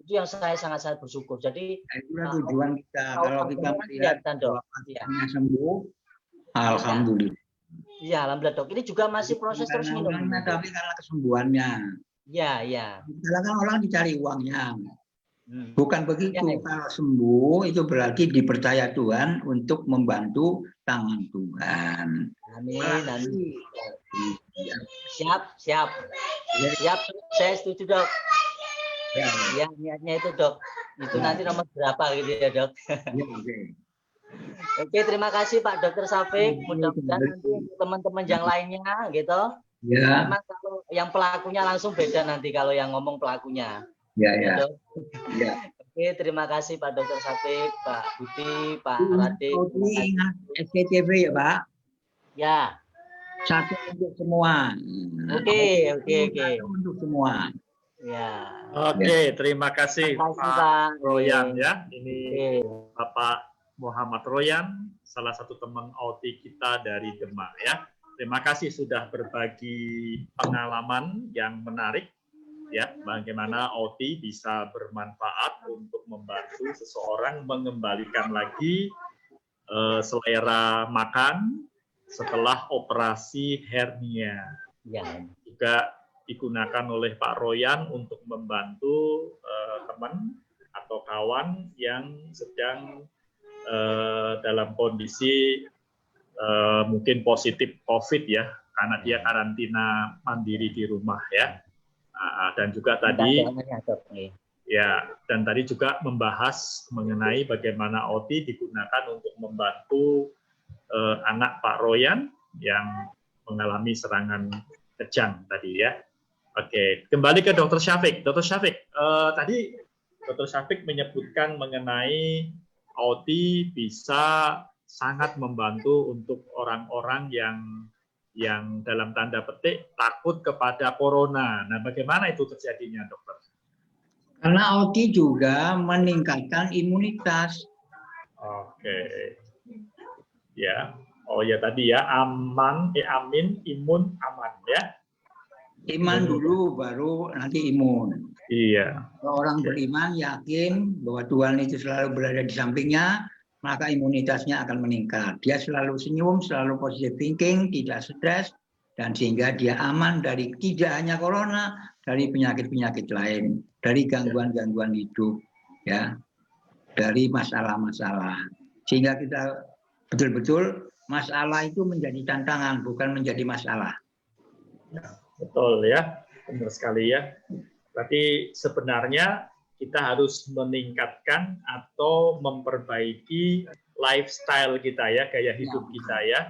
Itu yang saya sangat-sangat bersyukur. Jadi itulah tujuan kita. Kalau kita melihat bahwa pasiennya sembuh, alhamdulillah. Iya, alhamdulillah dok. Ini juga masih proses terus minum. Tapi karena kesembuhannya. Iya. Karena kan orang dicari uangnya. Bukan begitu. Kalau sembuh itu berarti dipercaya Tuhan untuk membantu tangan Tuhan. Amin. Siap. Saya setuju dok. Ya, niatnya itu dok. Itu nanti nomor berapa gitu ya dok. Oke, terima kasih Pak Dokter Safik. Mudah-mudahan nanti teman-teman yang lainnya gitu. Memang kalau yang pelakunya langsung beda nanti kalau yang ngomong pelakunya. Dok. Oke, terima kasih Pak Dokter Safik, Pak Budi, Pak Radik. Ingat SCTV ya Pak? Ya. Satu untuk semua. Oke. Satu untuk semua. Ya. Oke, terima kasih Pak Royan ya. Ini Oke. Bapak Muhammad Royan, salah satu teman Auti kita dari Demak ya. Terima kasih sudah berbagi pengalaman yang menarik ya, bagaimana Auti bisa bermanfaat untuk membantu seseorang mengembalikan lagi selera makan setelah operasi hernia. Ya. Juga digunakan oleh Pak Royan untuk membantu teman atau kawan yang sedang dalam kondisi mungkin positif COVID ya, karena dia karantina mandiri di rumah ya. Dan juga tadi juga membahas mengenai bagaimana Auti digunakan untuk membantu anak Pak Royan yang mengalami serangan kejang tadi ya. Oke, kembali ke Dr. Syafiq. Dr. Syafiq, tadi Dr. Syafiq menyebutkan mengenai Auti bisa sangat membantu untuk orang-orang yang dalam tanda petik takut kepada corona. Nah, bagaimana itu terjadinya, dokter? Karena Auti juga meningkatkan imunitas. Oke. Ya. Oh ya tadi ya, amin, imun, aman ya. Iman dulu baru nanti imun. Iya. Kalau orang beriman yakin bahwa Tuhan itu selalu berada di sampingnya, maka imunitasnya akan meningkat. Dia selalu senyum, selalu positive thinking, tidak stres, dan sehingga dia aman dari tidak hanya corona, dari penyakit-penyakit lain, dari gangguan-gangguan hidup, ya, dari masalah-masalah. Sehingga kita betul-betul masalah itu menjadi tantangan, bukan menjadi masalah. Ya, betul ya, benar sekali ya. Berarti sebenarnya kita harus meningkatkan atau memperbaiki lifestyle kita ya, gaya hidup kita ya.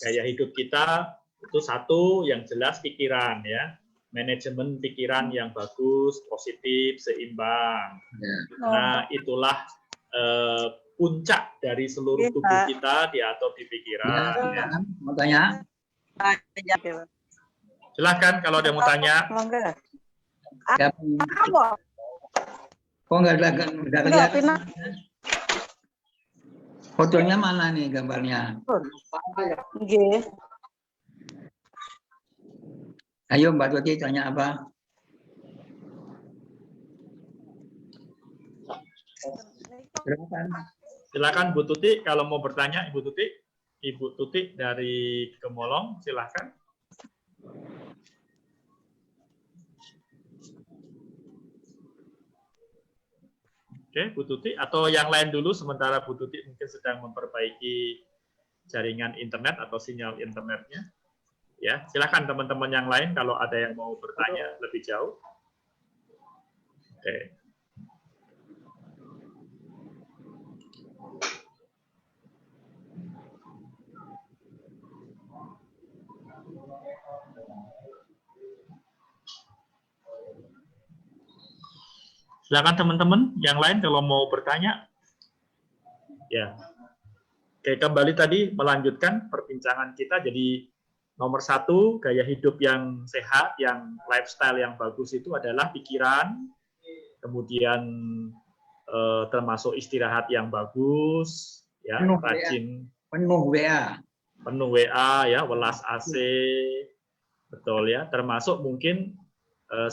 Gaya hidup kita itu satu yang jelas pikiran ya, manajemen pikiran yang bagus, positif, seimbang. Nah itulah puncak dari seluruh tubuh kita diatur di pikiran. Ya. Mau tanya? Silahkan kalau ada yang mau tanya. Kok nggak kelihatan? Fotonya mana nih gambarnya? Ayo Mbak Tuti tanya apa? Silakan Bu Tuti kalau mau bertanya Ibu Tuti. Ibu Tuti dari Gemolong, silakan. Oke, Bu Tuti, atau yang lain dulu sementara Bu Tuti mungkin sedang memperbaiki jaringan internet atau sinyal internetnya. Ya, silakan teman-teman yang lain kalau ada yang mau bertanya lebih jauh. Oke. Silakan teman-teman yang lain kalau mau bertanya. Ya. Oke, kembali tadi melanjutkan perbincangan kita. Jadi nomor satu, gaya hidup yang sehat, yang lifestyle yang bagus itu adalah pikiran, kemudian termasuk istirahat yang bagus, ya, rajin, penuh WA, ya, welas AC, betul ya, termasuk mungkin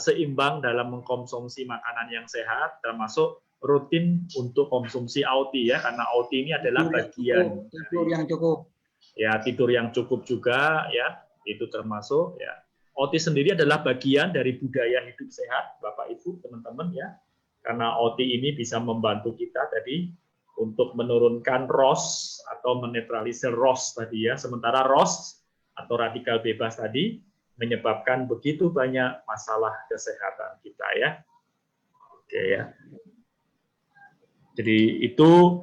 seimbang dalam mengkonsumsi makanan yang sehat, termasuk rutin untuk konsumsi AOTI ya, karena AOTI ini adalah bagian tidur yang cukup. Ya, tidur yang cukup juga ya, itu termasuk ya. AOTI sendiri adalah bagian dari budaya hidup sehat, Bapak Ibu, teman-teman ya. Karena AOTI ini bisa membantu kita tadi untuk menurunkan ROS atau menetralisir ROS tadi ya. Sementara ROS atau radikal bebas tadi menyebabkan begitu banyak masalah kesehatan kita ya. Oke ya. Jadi itu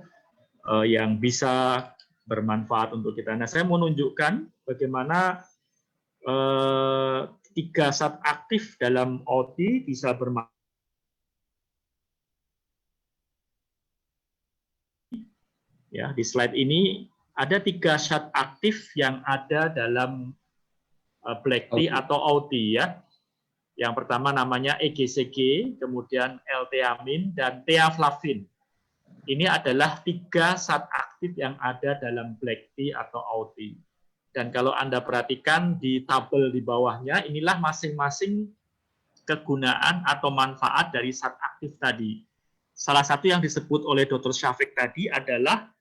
yang bisa bermanfaat untuk kita. Nah, saya mau menunjukkan bagaimana 3 zat aktif dalam AOTI bisa bermanfaat. Ya, di slide ini ada 3 zat aktif yang ada dalam black tea atau AOTI ya. Yang pertama namanya EGCG, kemudian L-theamin dan theaflavin. Ini adalah 3 zat aktif yang ada dalam black tea atau AOTI. Dan kalau Anda perhatikan di tabel di bawahnya, inilah masing-masing kegunaan atau manfaat dari zat aktif tadi. Salah satu yang disebut oleh Dr. Syafiq tadi adalah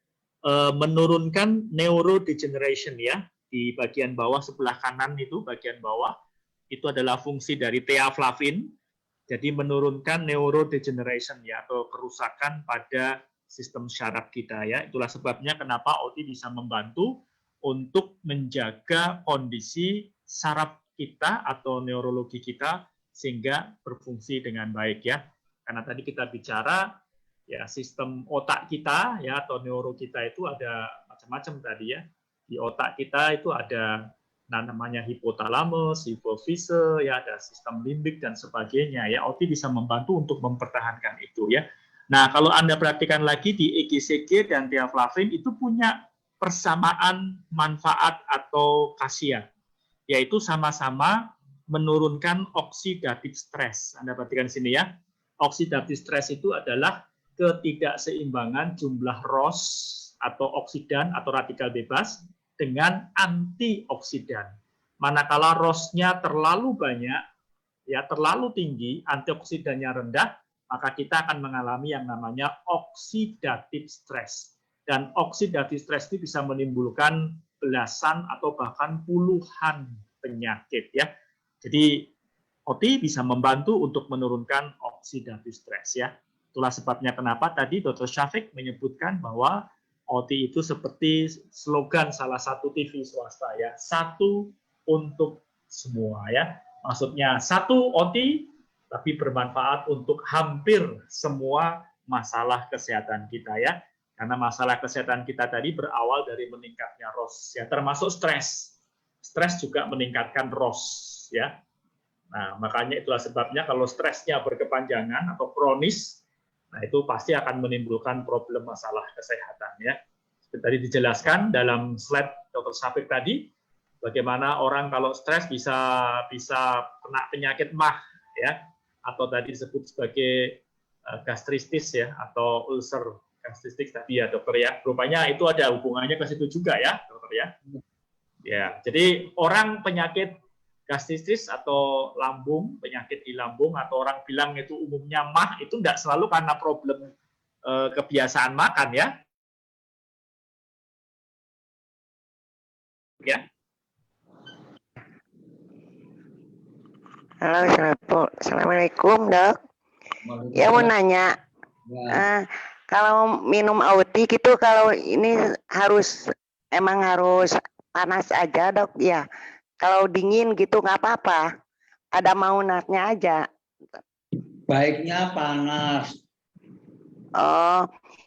menurunkan neurodegeneration ya. Di bagian bawah sebelah kanan itu, bagian bawah, itu adalah fungsi dari theaflavin. Jadi menurunkan neurodegeneration ya, atau kerusakan pada sistem syaraf kita ya. Itulah sebabnya kenapa AOTI bisa membantu untuk menjaga kondisi saraf kita atau neurologi kita sehingga berfungsi dengan baik ya. Karena tadi kita bicara ya sistem otak kita ya atau neuro kita itu ada macam-macam tadi ya. Di otak kita itu ada namanya hipotalamus, hipofise, ya ada sistem limbik dan sebagainya ya. AOTI bisa membantu untuk mempertahankan itu ya. Nah, kalau Anda perhatikan lagi di EGCG dan theaflavin itu punya persamaan manfaat atau khasiat, yaitu sama-sama menurunkan oksidatif stres. Anda perhatikan sini ya. Oksidatif stres itu adalah ketidakseimbangan jumlah ROS atau oksidan atau radikal bebas dengan antioksidan. Manakala ROS-nya terlalu banyak, ya terlalu tinggi, antioksidannya rendah, maka kita akan mengalami yang namanya oksidatif stres. Dan oksidatif stres itu bisa menimbulkan belasan atau bahkan puluhan penyakit ya. Jadi AOTI bisa membantu untuk menurunkan oksidatif stres ya. Itulah sebabnya kenapa tadi Dr. Syafiq menyebutkan bahwa AOTI itu seperti slogan salah satu TV swasta ya, satu untuk semua ya. Maksudnya satu AOTI tapi bermanfaat untuk hampir semua masalah kesehatan kita ya. Karena masalah kesehatan kita tadi berawal dari meningkatnya ROS, ya, termasuk stres. Stres juga meningkatkan ROS, ya. Nah, makanya itulah sebabnya kalau stresnya berkepanjangan atau kronis, nah itu pasti akan menimbulkan problem masalah kesehatan, ya. Seperti tadi dijelaskan dalam slide Dr. Syafiq tadi, bagaimana orang kalau stres bisa kena penyakit MAH, ya, atau tadi disebut sebagai gastristis, ya, atau ulcer gastristik tadi ya dokter ya, rupanya itu ada hubungannya ke situ juga ya dokter ya. Ya, jadi orang penyakit gastristis atau lambung, penyakit di lambung atau orang bilang itu umumnya MAH itu tidak selalu karena problem kebiasaan makan ya. Ya. Halo, Assalamualaikum dok. Ya mau nanya, kalau minum Auti gitu, kalau ini emang harus panas aja dok ya? Kalau dingin gitu nggak apa-apa, ada maunatnya aja. Baiknya panas. Oh,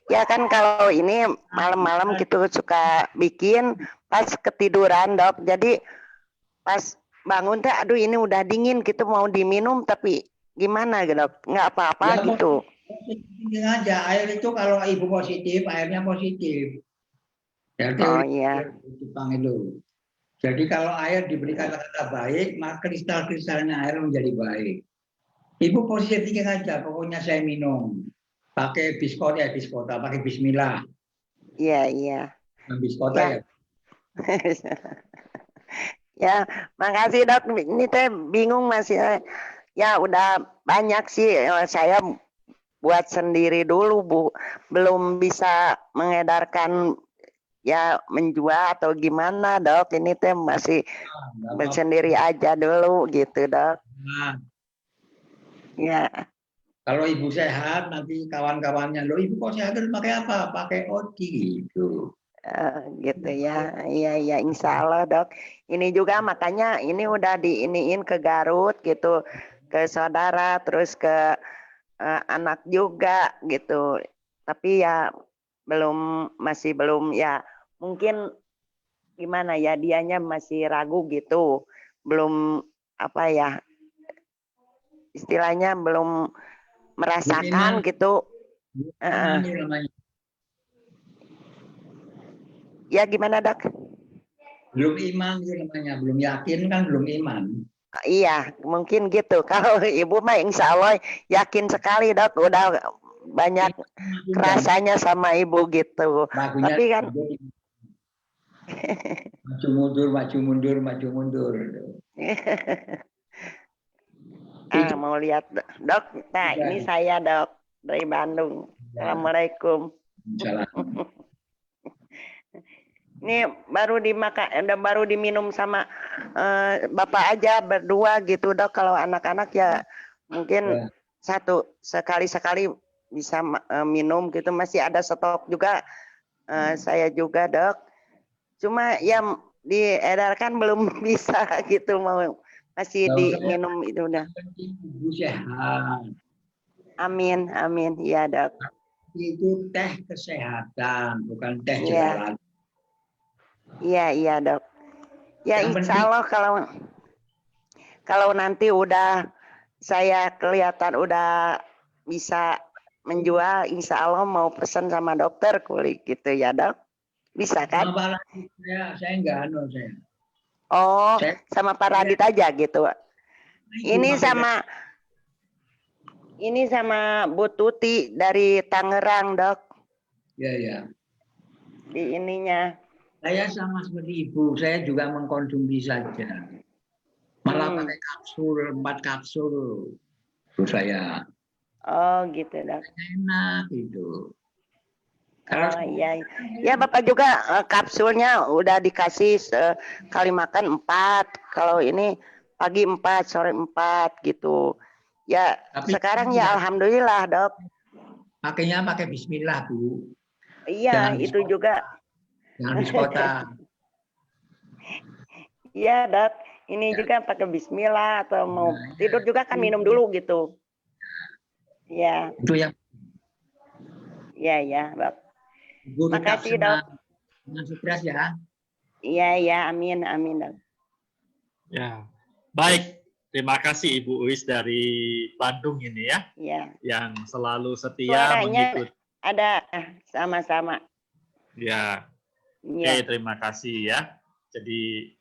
ya kan kalau ini malam-malam gitu suka bikin pas ketiduran dok. Jadi pas bangun teh, aduh ini udah dingin gitu mau diminum tapi gimana dok? Nggak apa-apa Ya, gitu. Positif aja, air itu kalau ibu positif, airnya positif. Jadi Oh iya. Jepang itu. Jadi kalau air diberi kata-kata baik, maka kristal-kristalnya air menjadi baik. Ibu positif aja, pokoknya saya minum. Pakai biskota, pakai bismillah. Iya. Biskota ya. Ya, makasih dok. Ini teh bingung masih. Ya udah banyak sih saya buat sendiri dulu Bu. Belum bisa mengedarkan ya menjual atau gimana dok. Ini teh masih sendiri aja dulu gitu dok. Nah, ya. Kalau ibu sehat, nanti kawan-kawannya, loh ibu kok sehat pakai apa? Pakai OTI gitu. Gitu ya. Iya insya Allah dok. Ini juga makanya ini udah diiniin ke Garut gitu, ke saudara, terus ke anak juga gitu. Tapi ya masih belum ya, mungkin gimana ya, dianya masih ragu gitu, belum apa ya, istilahnya belum merasakan gitu. Ya gimana dok? Belum iman itu namanya, belum yakin kan belum iman. Iya, mungkin gitu. Kalau ibu mah insya Allah yakin sekali dok, udah banyak rasanya sama ibu gitu. Lagunya, tapi kan maju mundur. Mau lihat dok. Nah ini saya dok dari Bandung. Assalamualaikum. Ini baru diminum sama bapak aja berdua gitu dok. Kalau anak-anak ya mungkin sekali bisa minum gitu. Masih ada stok juga saya juga dok. Cuma ya diedarkan belum bisa gitu, masih diminum itu udah. Amin ya dok. Itu teh kesehatan, bukan teh jualan. Iya dok. Ya insya Allah kalau nanti udah saya kelihatan udah bisa menjual, insya Allah mau pesan sama dokter kulit gitu ya dok. Bisa kan? Saya enggak saya. Oh, sama Pak Radit aja gitu. Ini sama Bu Tuti dari Tangerang dok. Iya. Di ininya. Saya sama seperti ibu, saya juga mengkonsumsi saja. Malah pakai kapsul, 4 kapsul. Itu saya. Oh gitu dok. Enak itu. Iya. Ya Bapak juga kapsulnya udah dikasih sekali makan 4. Kalau ini pagi 4, sore 4 gitu. Ya sekarang ya alhamdulillah dok. Pakainya pakai bismillah Bu. Iya itu juga. Jangan biskota. Iya dok. Ini juga pakai bismillah atau mau tidur juga kan minum dulu gitu. Iya. Itu yang. Iya dok. Ibu tetap Makasih, Dok. senang, jangan stres ya. Iya, iya, amin, amin, Dok. Ya, baik. Terima kasih Ibu Uis dari Bandung ini ya, Iya. yang selalu setia Suaranya mengikuti. ada sama-sama. Ya, oke, Iya, terima kasih ya. Jadi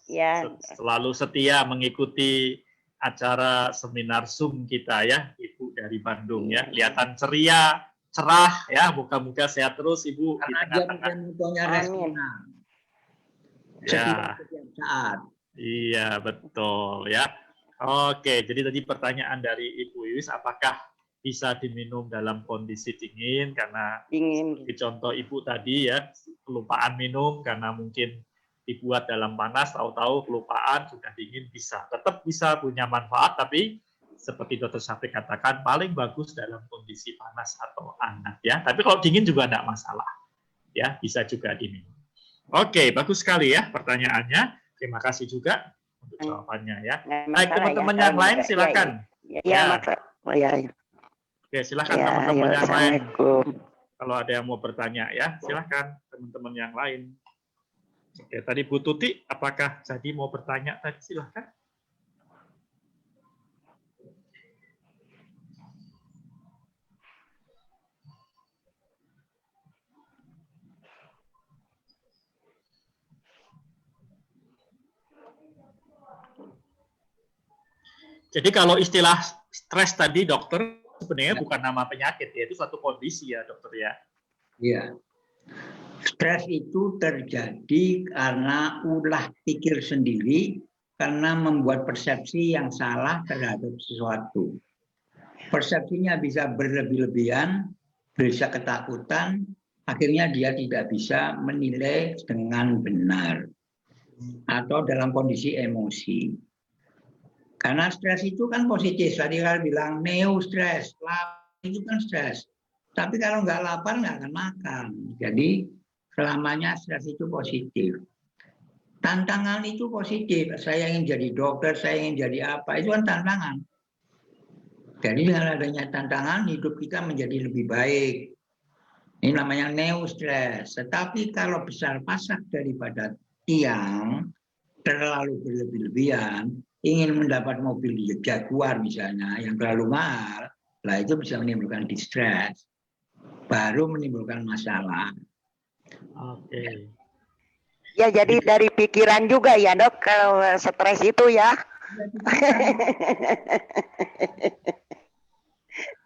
iya. selalu setia mengikuti acara seminar Zoom kita ya, Ibu dari Bandung ya. Kelihatan ceria, cerah ya, muka-muka sehat terus Ibu di Karena dia tengah-tengah. mempunyai Amin. responan Ya, setiap saat. iya betul ya. Oke, jadi tadi pertanyaan dari Ibu Iwis, apakah bisa diminum dalam kondisi dingin? Karena Dingin. seperti contoh Ibu tadi ya, kelupaan minum karena mungkin dibuat dalam panas, tahu-tahu kelupaan sudah dingin, bisa. Tetap bisa punya manfaat, tapi seperti Dr. Syafiq katakan, paling bagus dalam kondisi panas atau hangat ya. Tapi kalau dingin juga tidak masalah, ya bisa juga diminum. Oke, bagus sekali ya pertanyaannya. Terima kasih juga untuk jawabannya ya. Baik, teman-teman yang lain silakan. Iya, maksud. Oh, iya, iya. Oke, silakan Ya, teman-teman ayo, yang lain. Assalamualaikum. Kalau ada yang mau bertanya ya, silakan teman-teman yang lain. Oke, tadi Bu Tuti, apakah jadi mau bertanya tadi? Silakan. Jadi kalau istilah stres tadi dokter sebenarnya bukan nama penyakit ya, itu suatu kondisi ya dokter ya. Iya. Stres itu terjadi karena ulah pikir sendiri karena membuat persepsi yang salah terhadap sesuatu. Persepsinya bisa berlebih-lebihan, bisa ketakutan, akhirnya dia tidak bisa menilai dengan benar atau dalam kondisi emosi. Karena stres itu kan positif, tadi kan bilang neustres, lapar itu kan stres. Tapi kalau nggak lapar nggak akan makan. Jadi selamanya stres itu positif. Tantangan itu positif. Saya ingin jadi dokter, saya ingin jadi apa, itu kan tantangan. Jadi dengan adanya tantangan, hidup kita menjadi lebih baik. Ini namanya neustres. Tetapi kalau besar pasak daripada tiang, terlalu berlebih-lebihan, ingin mendapat mobil Jaguar misalnya yang terlalu mahal, lah itu bisa menimbulkan distress, baru menimbulkan masalah. Oke. Ya, jadi dari pikiran juga ya, Dok, kalau stres itu ya.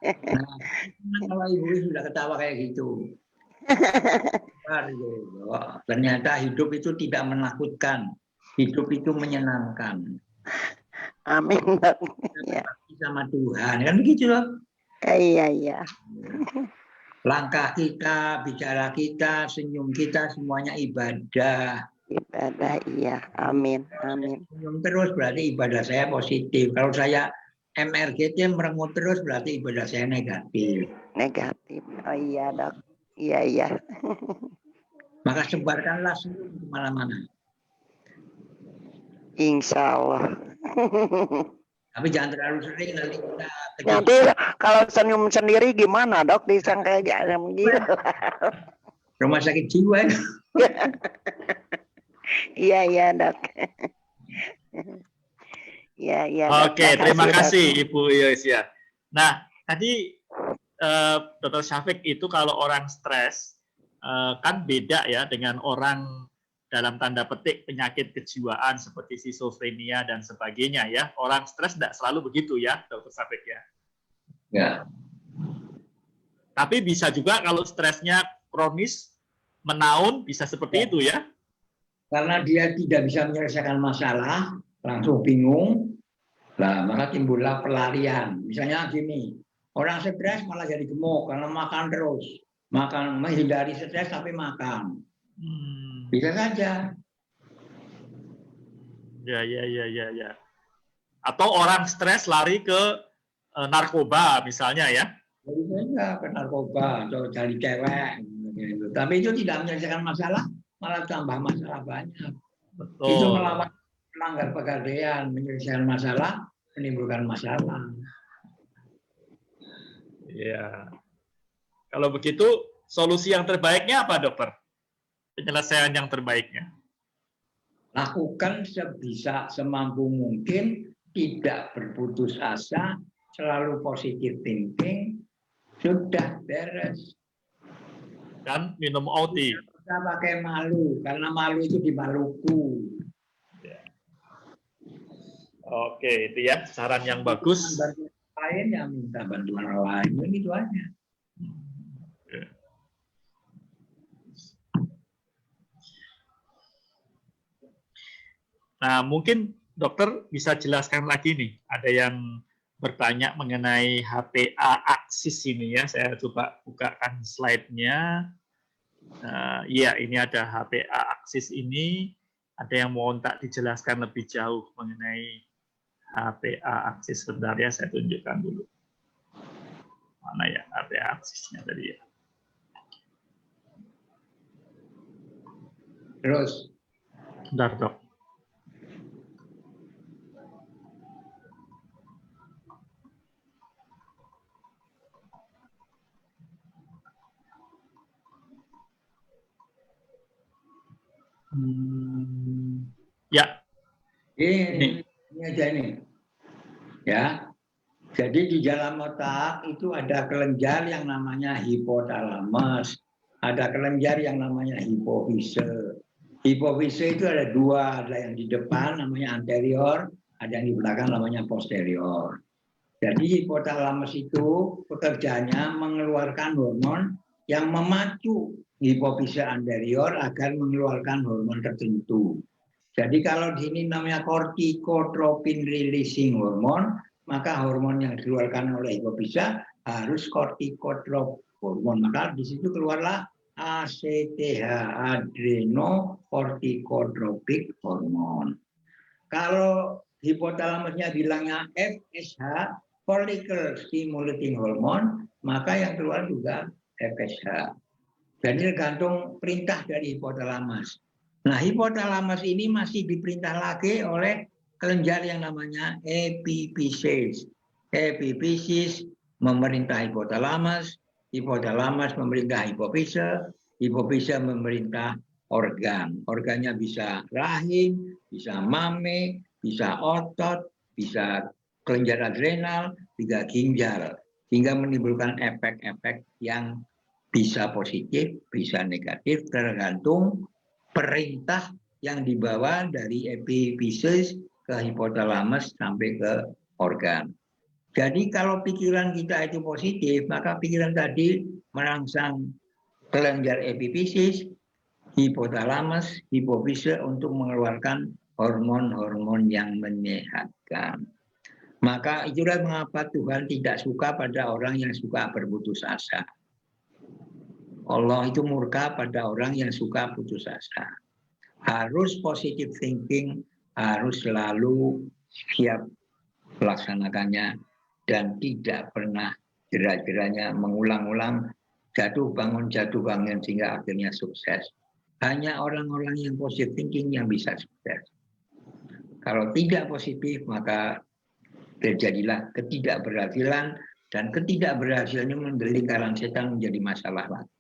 Nah, kalau ibu sudah ketawa kayak gitu. Ternyata hidup itu tidak menakutkan, hidup itu menyenangkan. Amin, Dok. Ya. Sama Tuhan, kan begitu loh. Iya, iya. Langkah kita, bicara kita, senyum kita, semuanya ibadah. Ibadah, iya. Amin, amin. Senyum terus berarti ibadah saya positif. Kalau saya MRGT merengut terus berarti ibadah saya negatif. Negatif. Oh iya, Dok. Iya, iya. Maka sebarkanlah senyum kemana-mana. Insya Allah. Tapi jangan terlalu sering nanti kita Nanti kalau senyum sendiri gimana, Dok? Disangka jangan gila. rumah sakit jiwa. Iya, iya, Dok. Iya, iya. Dok. Oke, terima Dok. kasih Ibu Iwis ya. Nah, tadi Dr. Syafiq itu kalau orang stres kan beda ya dengan orang dalam tanda petik penyakit kejiwaan seperti skizofrenia dan sebagainya ya. Orang stres tidak selalu begitu ya, Dr. Syafiq ya. Ya. Tapi bisa juga kalau stresnya kronis, menaun, bisa seperti itu ya. Karena dia tidak bisa menyelesaikan masalah, langsung bingung. Nah, maka timbullah pelarian. Misalnya gini, orang stres malah jadi gemuk karena makan terus. Makan, menghindari stres tapi makan. Bisa saja. Ya. Atau orang stres lari ke narkoba misalnya ya. Jadi saja ke narkoba atau cari cewek. Gitu. Tapi itu tidak menyelesaikan masalah, malah tambah masalah banyak. Betul. Itu melawan melanggar pegadaian, menyelesaikan masalah, menimbulkan masalah. Ya. Kalau begitu solusi yang terbaiknya apa, dokter? Penyelesaian yang terbaiknya? Lakukan sebisa semampu mungkin, tidak berputus asa, selalu positive thinking, sudah beres. Dan minum OT. Kita pakai malu, karena malu itu di Maluku. Oke, itu ya saran yang bagus. Bantuan lain yang minta bantuan orang lain, itu aja. Nah, mungkin dokter bisa jelaskan lagi nih. Ada yang bertanya mengenai HPA aksis ini ya. Saya coba bukakan slide-nya. Iya, ini ada HPA aksis ini. Ada yang mau tak dijelaskan lebih jauh mengenai HPA aksis. Sebentar ya, saya tunjukkan dulu. Mana ya HPA aksisnya tadi ya. Terus, Bentar, dok. Ya. ini aja nih. Ya. Jadi di dalam otak itu ada kelenjar yang namanya hipotalamus, ada kelenjar yang namanya hipofise. Hipofise itu ada dua, ada yang di depan namanya anterior, ada yang di belakang namanya posterior. Jadi hipotalamus itu pekerjaannya mengeluarkan hormon yang memacu hipofise anterior agar mengeluarkan hormon tertentu. Jadi kalau di sini namanya corticotropin releasing hormone, maka hormon yang dikeluarkan oleh hipofise harus corticotrop hormon. Maka di situ keluarlah ACTH, adrenocorticotropic hormone. Kalau hipotalamusnya bilangnya FSH, follicle stimulating hormone, maka yang keluar juga FSH. Jadi tergantung perintah dari hipotalamus. Nah, hipotalamus ini masih diperintah lagi oleh kelenjar yang namanya epiphysis. Epiphysis memerintah hipotalamus, hipotalamus memerintah hipofise, hipofise memerintah organ. Organnya bisa rahim, bisa mame, bisa otot, bisa kelenjar adrenal, bisa ginjal. Hingga menimbulkan efek-efek yang bisa positif, bisa negatif, tergantung perintah yang dibawa dari epiphysis ke hipotalamus sampai ke organ. Jadi kalau pikiran kita itu positif, maka pikiran tadi merangsang kelenjar epiphysis, hipotalamus, hipofise untuk mengeluarkan hormon-hormon yang menyehatkan. Maka itulah mengapa Tuhan tidak suka pada orang yang suka berputus asa. Allah itu murka pada orang yang suka putus asa. Harus positive thinking, harus selalu siap melaksanakannya dan tidak pernah gerak-geraknya mengulang-ulang jatuh bangun sehingga akhirnya sukses. Hanya orang-orang yang positive thinking yang bisa sukses. Kalau tidak positif maka terjadilah ketidakberhasilan dan ketidakberhasilannya menjadi lingkaran setan menjadi masalah lagi.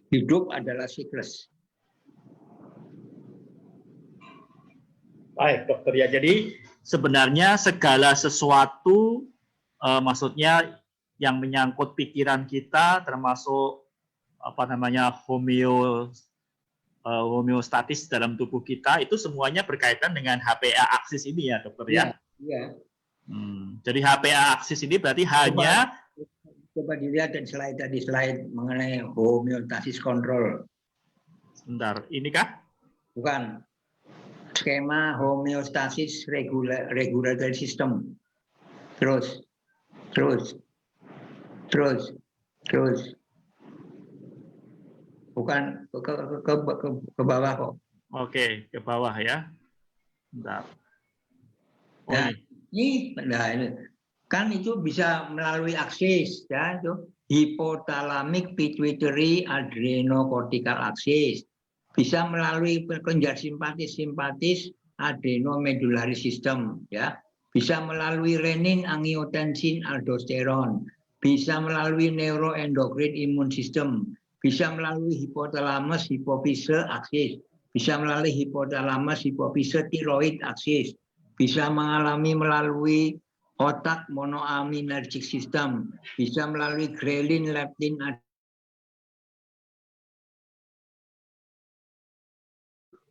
Hidup adalah siklus. Baik, dokter ya. Jadi sebenarnya segala sesuatu, maksudnya yang menyangkut pikiran kita, termasuk homeostatis dalam tubuh kita, itu semuanya berkaitan dengan HPA aksis ini ya, dokter ya. Iya. Jadi HPA aksis ini berarti hanya. Coba dilihat dan slide mengenai homeostasis control. Sebentar, ini kah? Bukan. Skema homeostasis regulatory system. Terus. Bukan ke bawah kok. Oke, ke bawah ya. Bentar. Oh, Nah, ini kan itu bisa melalui aksis ya, itu hypothalamic pituitary adrenocortical axis, bisa melalui kelenjar simpatis adrenomedullary system ya, bisa melalui renin, angiotensin, aldosteron, bisa melalui neuroendokrin imun sistem, bisa melalui hipotalamus, hipofise, aksis, bisa melalui hipotalamus, hipofise, tiroid, aksis, bisa melalui otak monoaminergic system, bisa melalui grelin, leptin,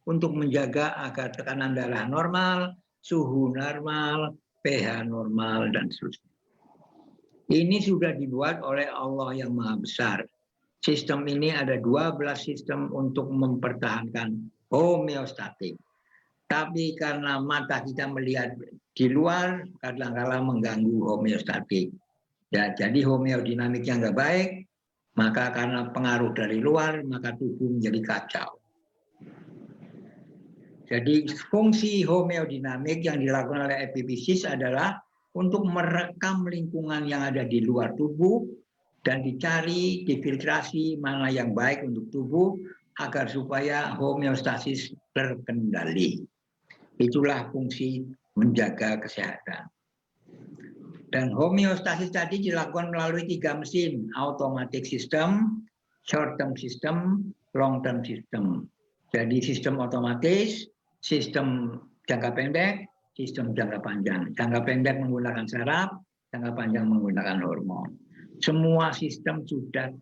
untuk menjaga agar tekanan darah normal, suhu normal, pH normal, dan seterusnya. Ini sudah dibuat oleh Allah yang Maha Besar. Sistem ini ada 12 sistem untuk mempertahankan homeostatik. Tapi karena mata kita melihat di luar, kadang-kadang mengganggu homeostatik. Ya, jadi homeodinamiknya nggak baik, maka karena pengaruh dari luar, maka tubuh menjadi kacau. Jadi fungsi homeodinamik yang dilakukan oleh epifisis adalah untuk merekam lingkungan yang ada di luar tubuh dan dicari, difiltrasi mana yang baik untuk tubuh agar supaya homeostasis terkendali. Itulah fungsi menjaga kesehatan. Dan homeostasis tadi dilakukan melalui 3 mesin, automatic system, short term system, long term system. Jadi sistem otomatis, sistem jangka pendek, sistem jangka panjang. Jangka pendek menggunakan saraf, jangka panjang menggunakan hormon. Semua sistem sudah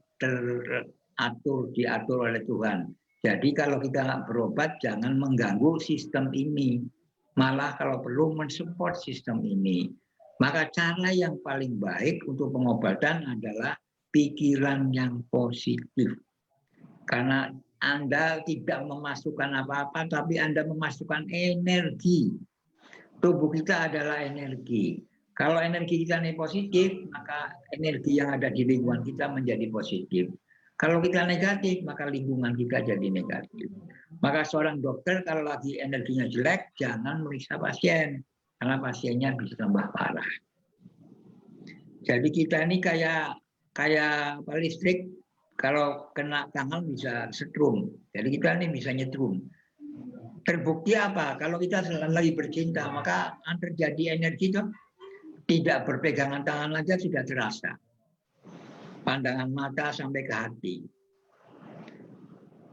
diatur oleh Tuhan. Jadi kalau kita berobat jangan mengganggu sistem ini. Malah kalau perlu mensupport sistem ini. Maka cara yang paling baik untuk pengobatan adalah pikiran yang positif. Karena Anda tidak memasukkan apa-apa, tapi Anda memasukkan energi. Tubuh kita adalah energi. Kalau energi kita ini positif, maka energi yang ada di lingkungan kita menjadi positif. Kalau kita negatif, maka lingkungan kita jadi negatif. Maka seorang dokter kalau lagi energinya jelek, jangan meriksa pasien. Karena pasiennya bisa tambah parah. Jadi kita ini kayak listrik, kalau kena tangan bisa setrum. Jadi kita ini bisa nyetrum. Terbukti apa? Kalau kita lagi bercinta, maka terjadi energi itu tidak berpegangan tangan saja sudah terasa. Pandangan mata sampai ke hati.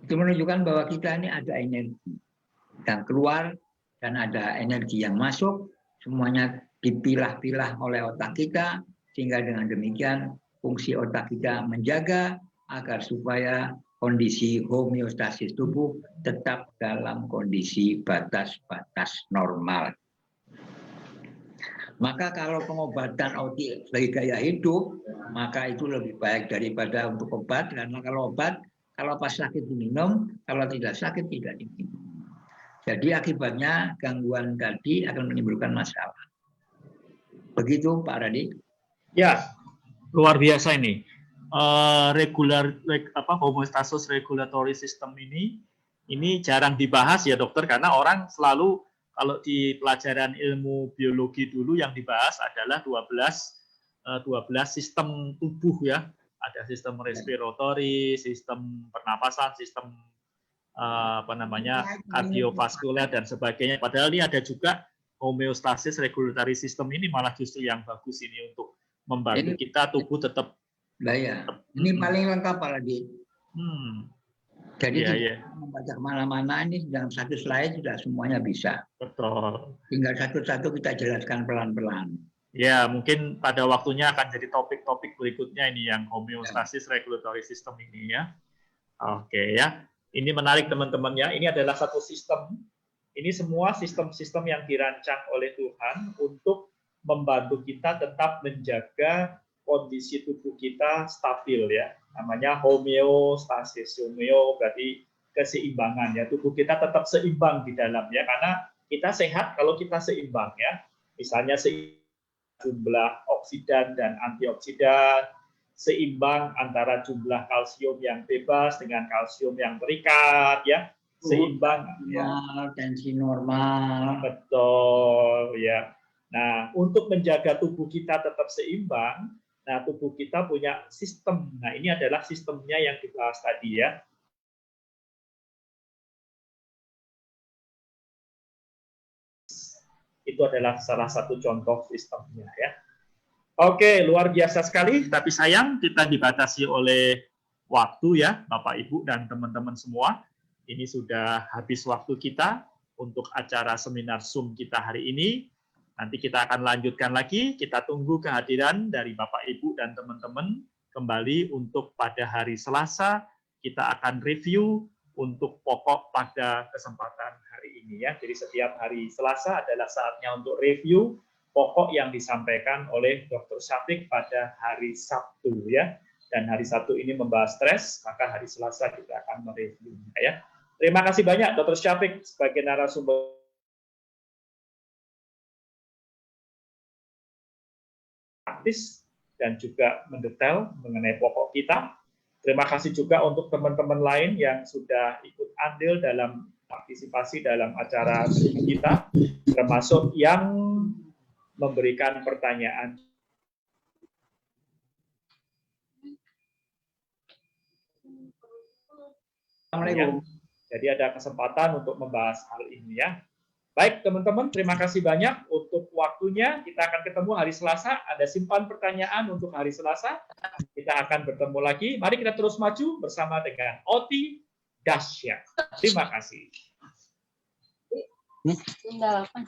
Itu menunjukkan bahwa kita ini ada energi yang keluar dan ada energi yang masuk. Semuanya dipilah-pilah oleh otak kita, sehingga dengan demikian fungsi otak kita menjaga agar supaya kondisi homeostasis tubuh tetap dalam kondisi batas-batas normal. Maka kalau pengobatan sebagai gaya hidup, maka itu lebih baik daripada untuk obat, karena kalau obat, kalau pas sakit diminum, kalau tidak sakit tidak diminum. Jadi akibatnya gangguan tadi akan menimbulkan masalah. Begitu Pak Radi. Ya, luar biasa ini. Homeostasis regulatory system ini jarang dibahas ya dokter, karena orang selalu kalau di pelajaran ilmu biologi dulu yang dibahas adalah 12 sistem tubuh ya. Ada sistem respiratory, sistem pernapasan, sistem kardiovaskuler dan sebagainya. Padahal ini ada juga homeostasis regulatory system ini malah justru yang bagus ini untuk membantu kita tubuh tetap. Nah ya, ini paling lengkap Pak Radi. Jadi membaca kemana-mana ini dalam satu slide sudah semuanya bisa. Betul. Tinggal satu-satu kita jelaskan pelan-pelan. Ya, mungkin pada waktunya akan jadi topik-topik berikutnya ini yang homeostasis regulatory system ini ya. Oke ya. Ini menarik teman-teman ya. Ini adalah satu sistem. Ini semua sistem-sistem yang dirancang oleh Tuhan untuk membantu kita tetap menjaga kondisi tubuh kita stabil ya. Namanya homeostasis. Homeo berarti keseimbangan ya. Tubuh kita tetap seimbang di dalamnya, karena kita sehat kalau kita seimbang ya. Misalnya jumlah oksidan dan antioksidan, seimbang antara jumlah kalsium yang bebas dengan kalsium yang terikat ya. Seimbang ya, tensi normal. Betul ya. Nah, untuk menjaga tubuh kita tetap seimbang, nah tubuh kita punya sistem. Nah, ini adalah sistemnya yang dibahas tadi ya. Itu adalah salah satu contoh sistemnya ya. Oke, luar biasa sekali. Tapi sayang kita dibatasi oleh waktu ya, Bapak, Ibu, dan teman-teman semua. Ini sudah habis waktu kita untuk acara seminar Zoom kita hari ini. Nanti kita akan lanjutkan lagi. Kita tunggu kehadiran dari Bapak, Ibu, dan teman-teman kembali untuk pada hari Selasa. Kita akan review untuk pokok pada kesempatan hari ini ya. Jadi setiap hari Selasa adalah saatnya untuk review pokok yang disampaikan oleh Dr. Syafiq pada hari Sabtu ya. Dan hari Sabtu ini membahas stres, maka hari Selasa kita akan mereviewnya ya. Terima kasih banyak Dr. Syafiq sebagai narasumber praktis dan juga mendetail mengenai pokok kita. Terima kasih juga untuk teman-teman lain yang sudah ikut andil dalam partisipasi dalam acara Zoom kita, termasuk yang memberikan pertanyaan. Assalamualaikum. Jadi ada kesempatan untuk membahas hal ini ya. Baik teman-teman, terima kasih banyak untuk waktunya. Kita akan ketemu hari Selasa. Ada simpan pertanyaan untuk hari Selasa. Kita akan bertemu lagi. Mari kita terus maju bersama dengan Oti Dahsyat. Terima kasih. Tinggal apa?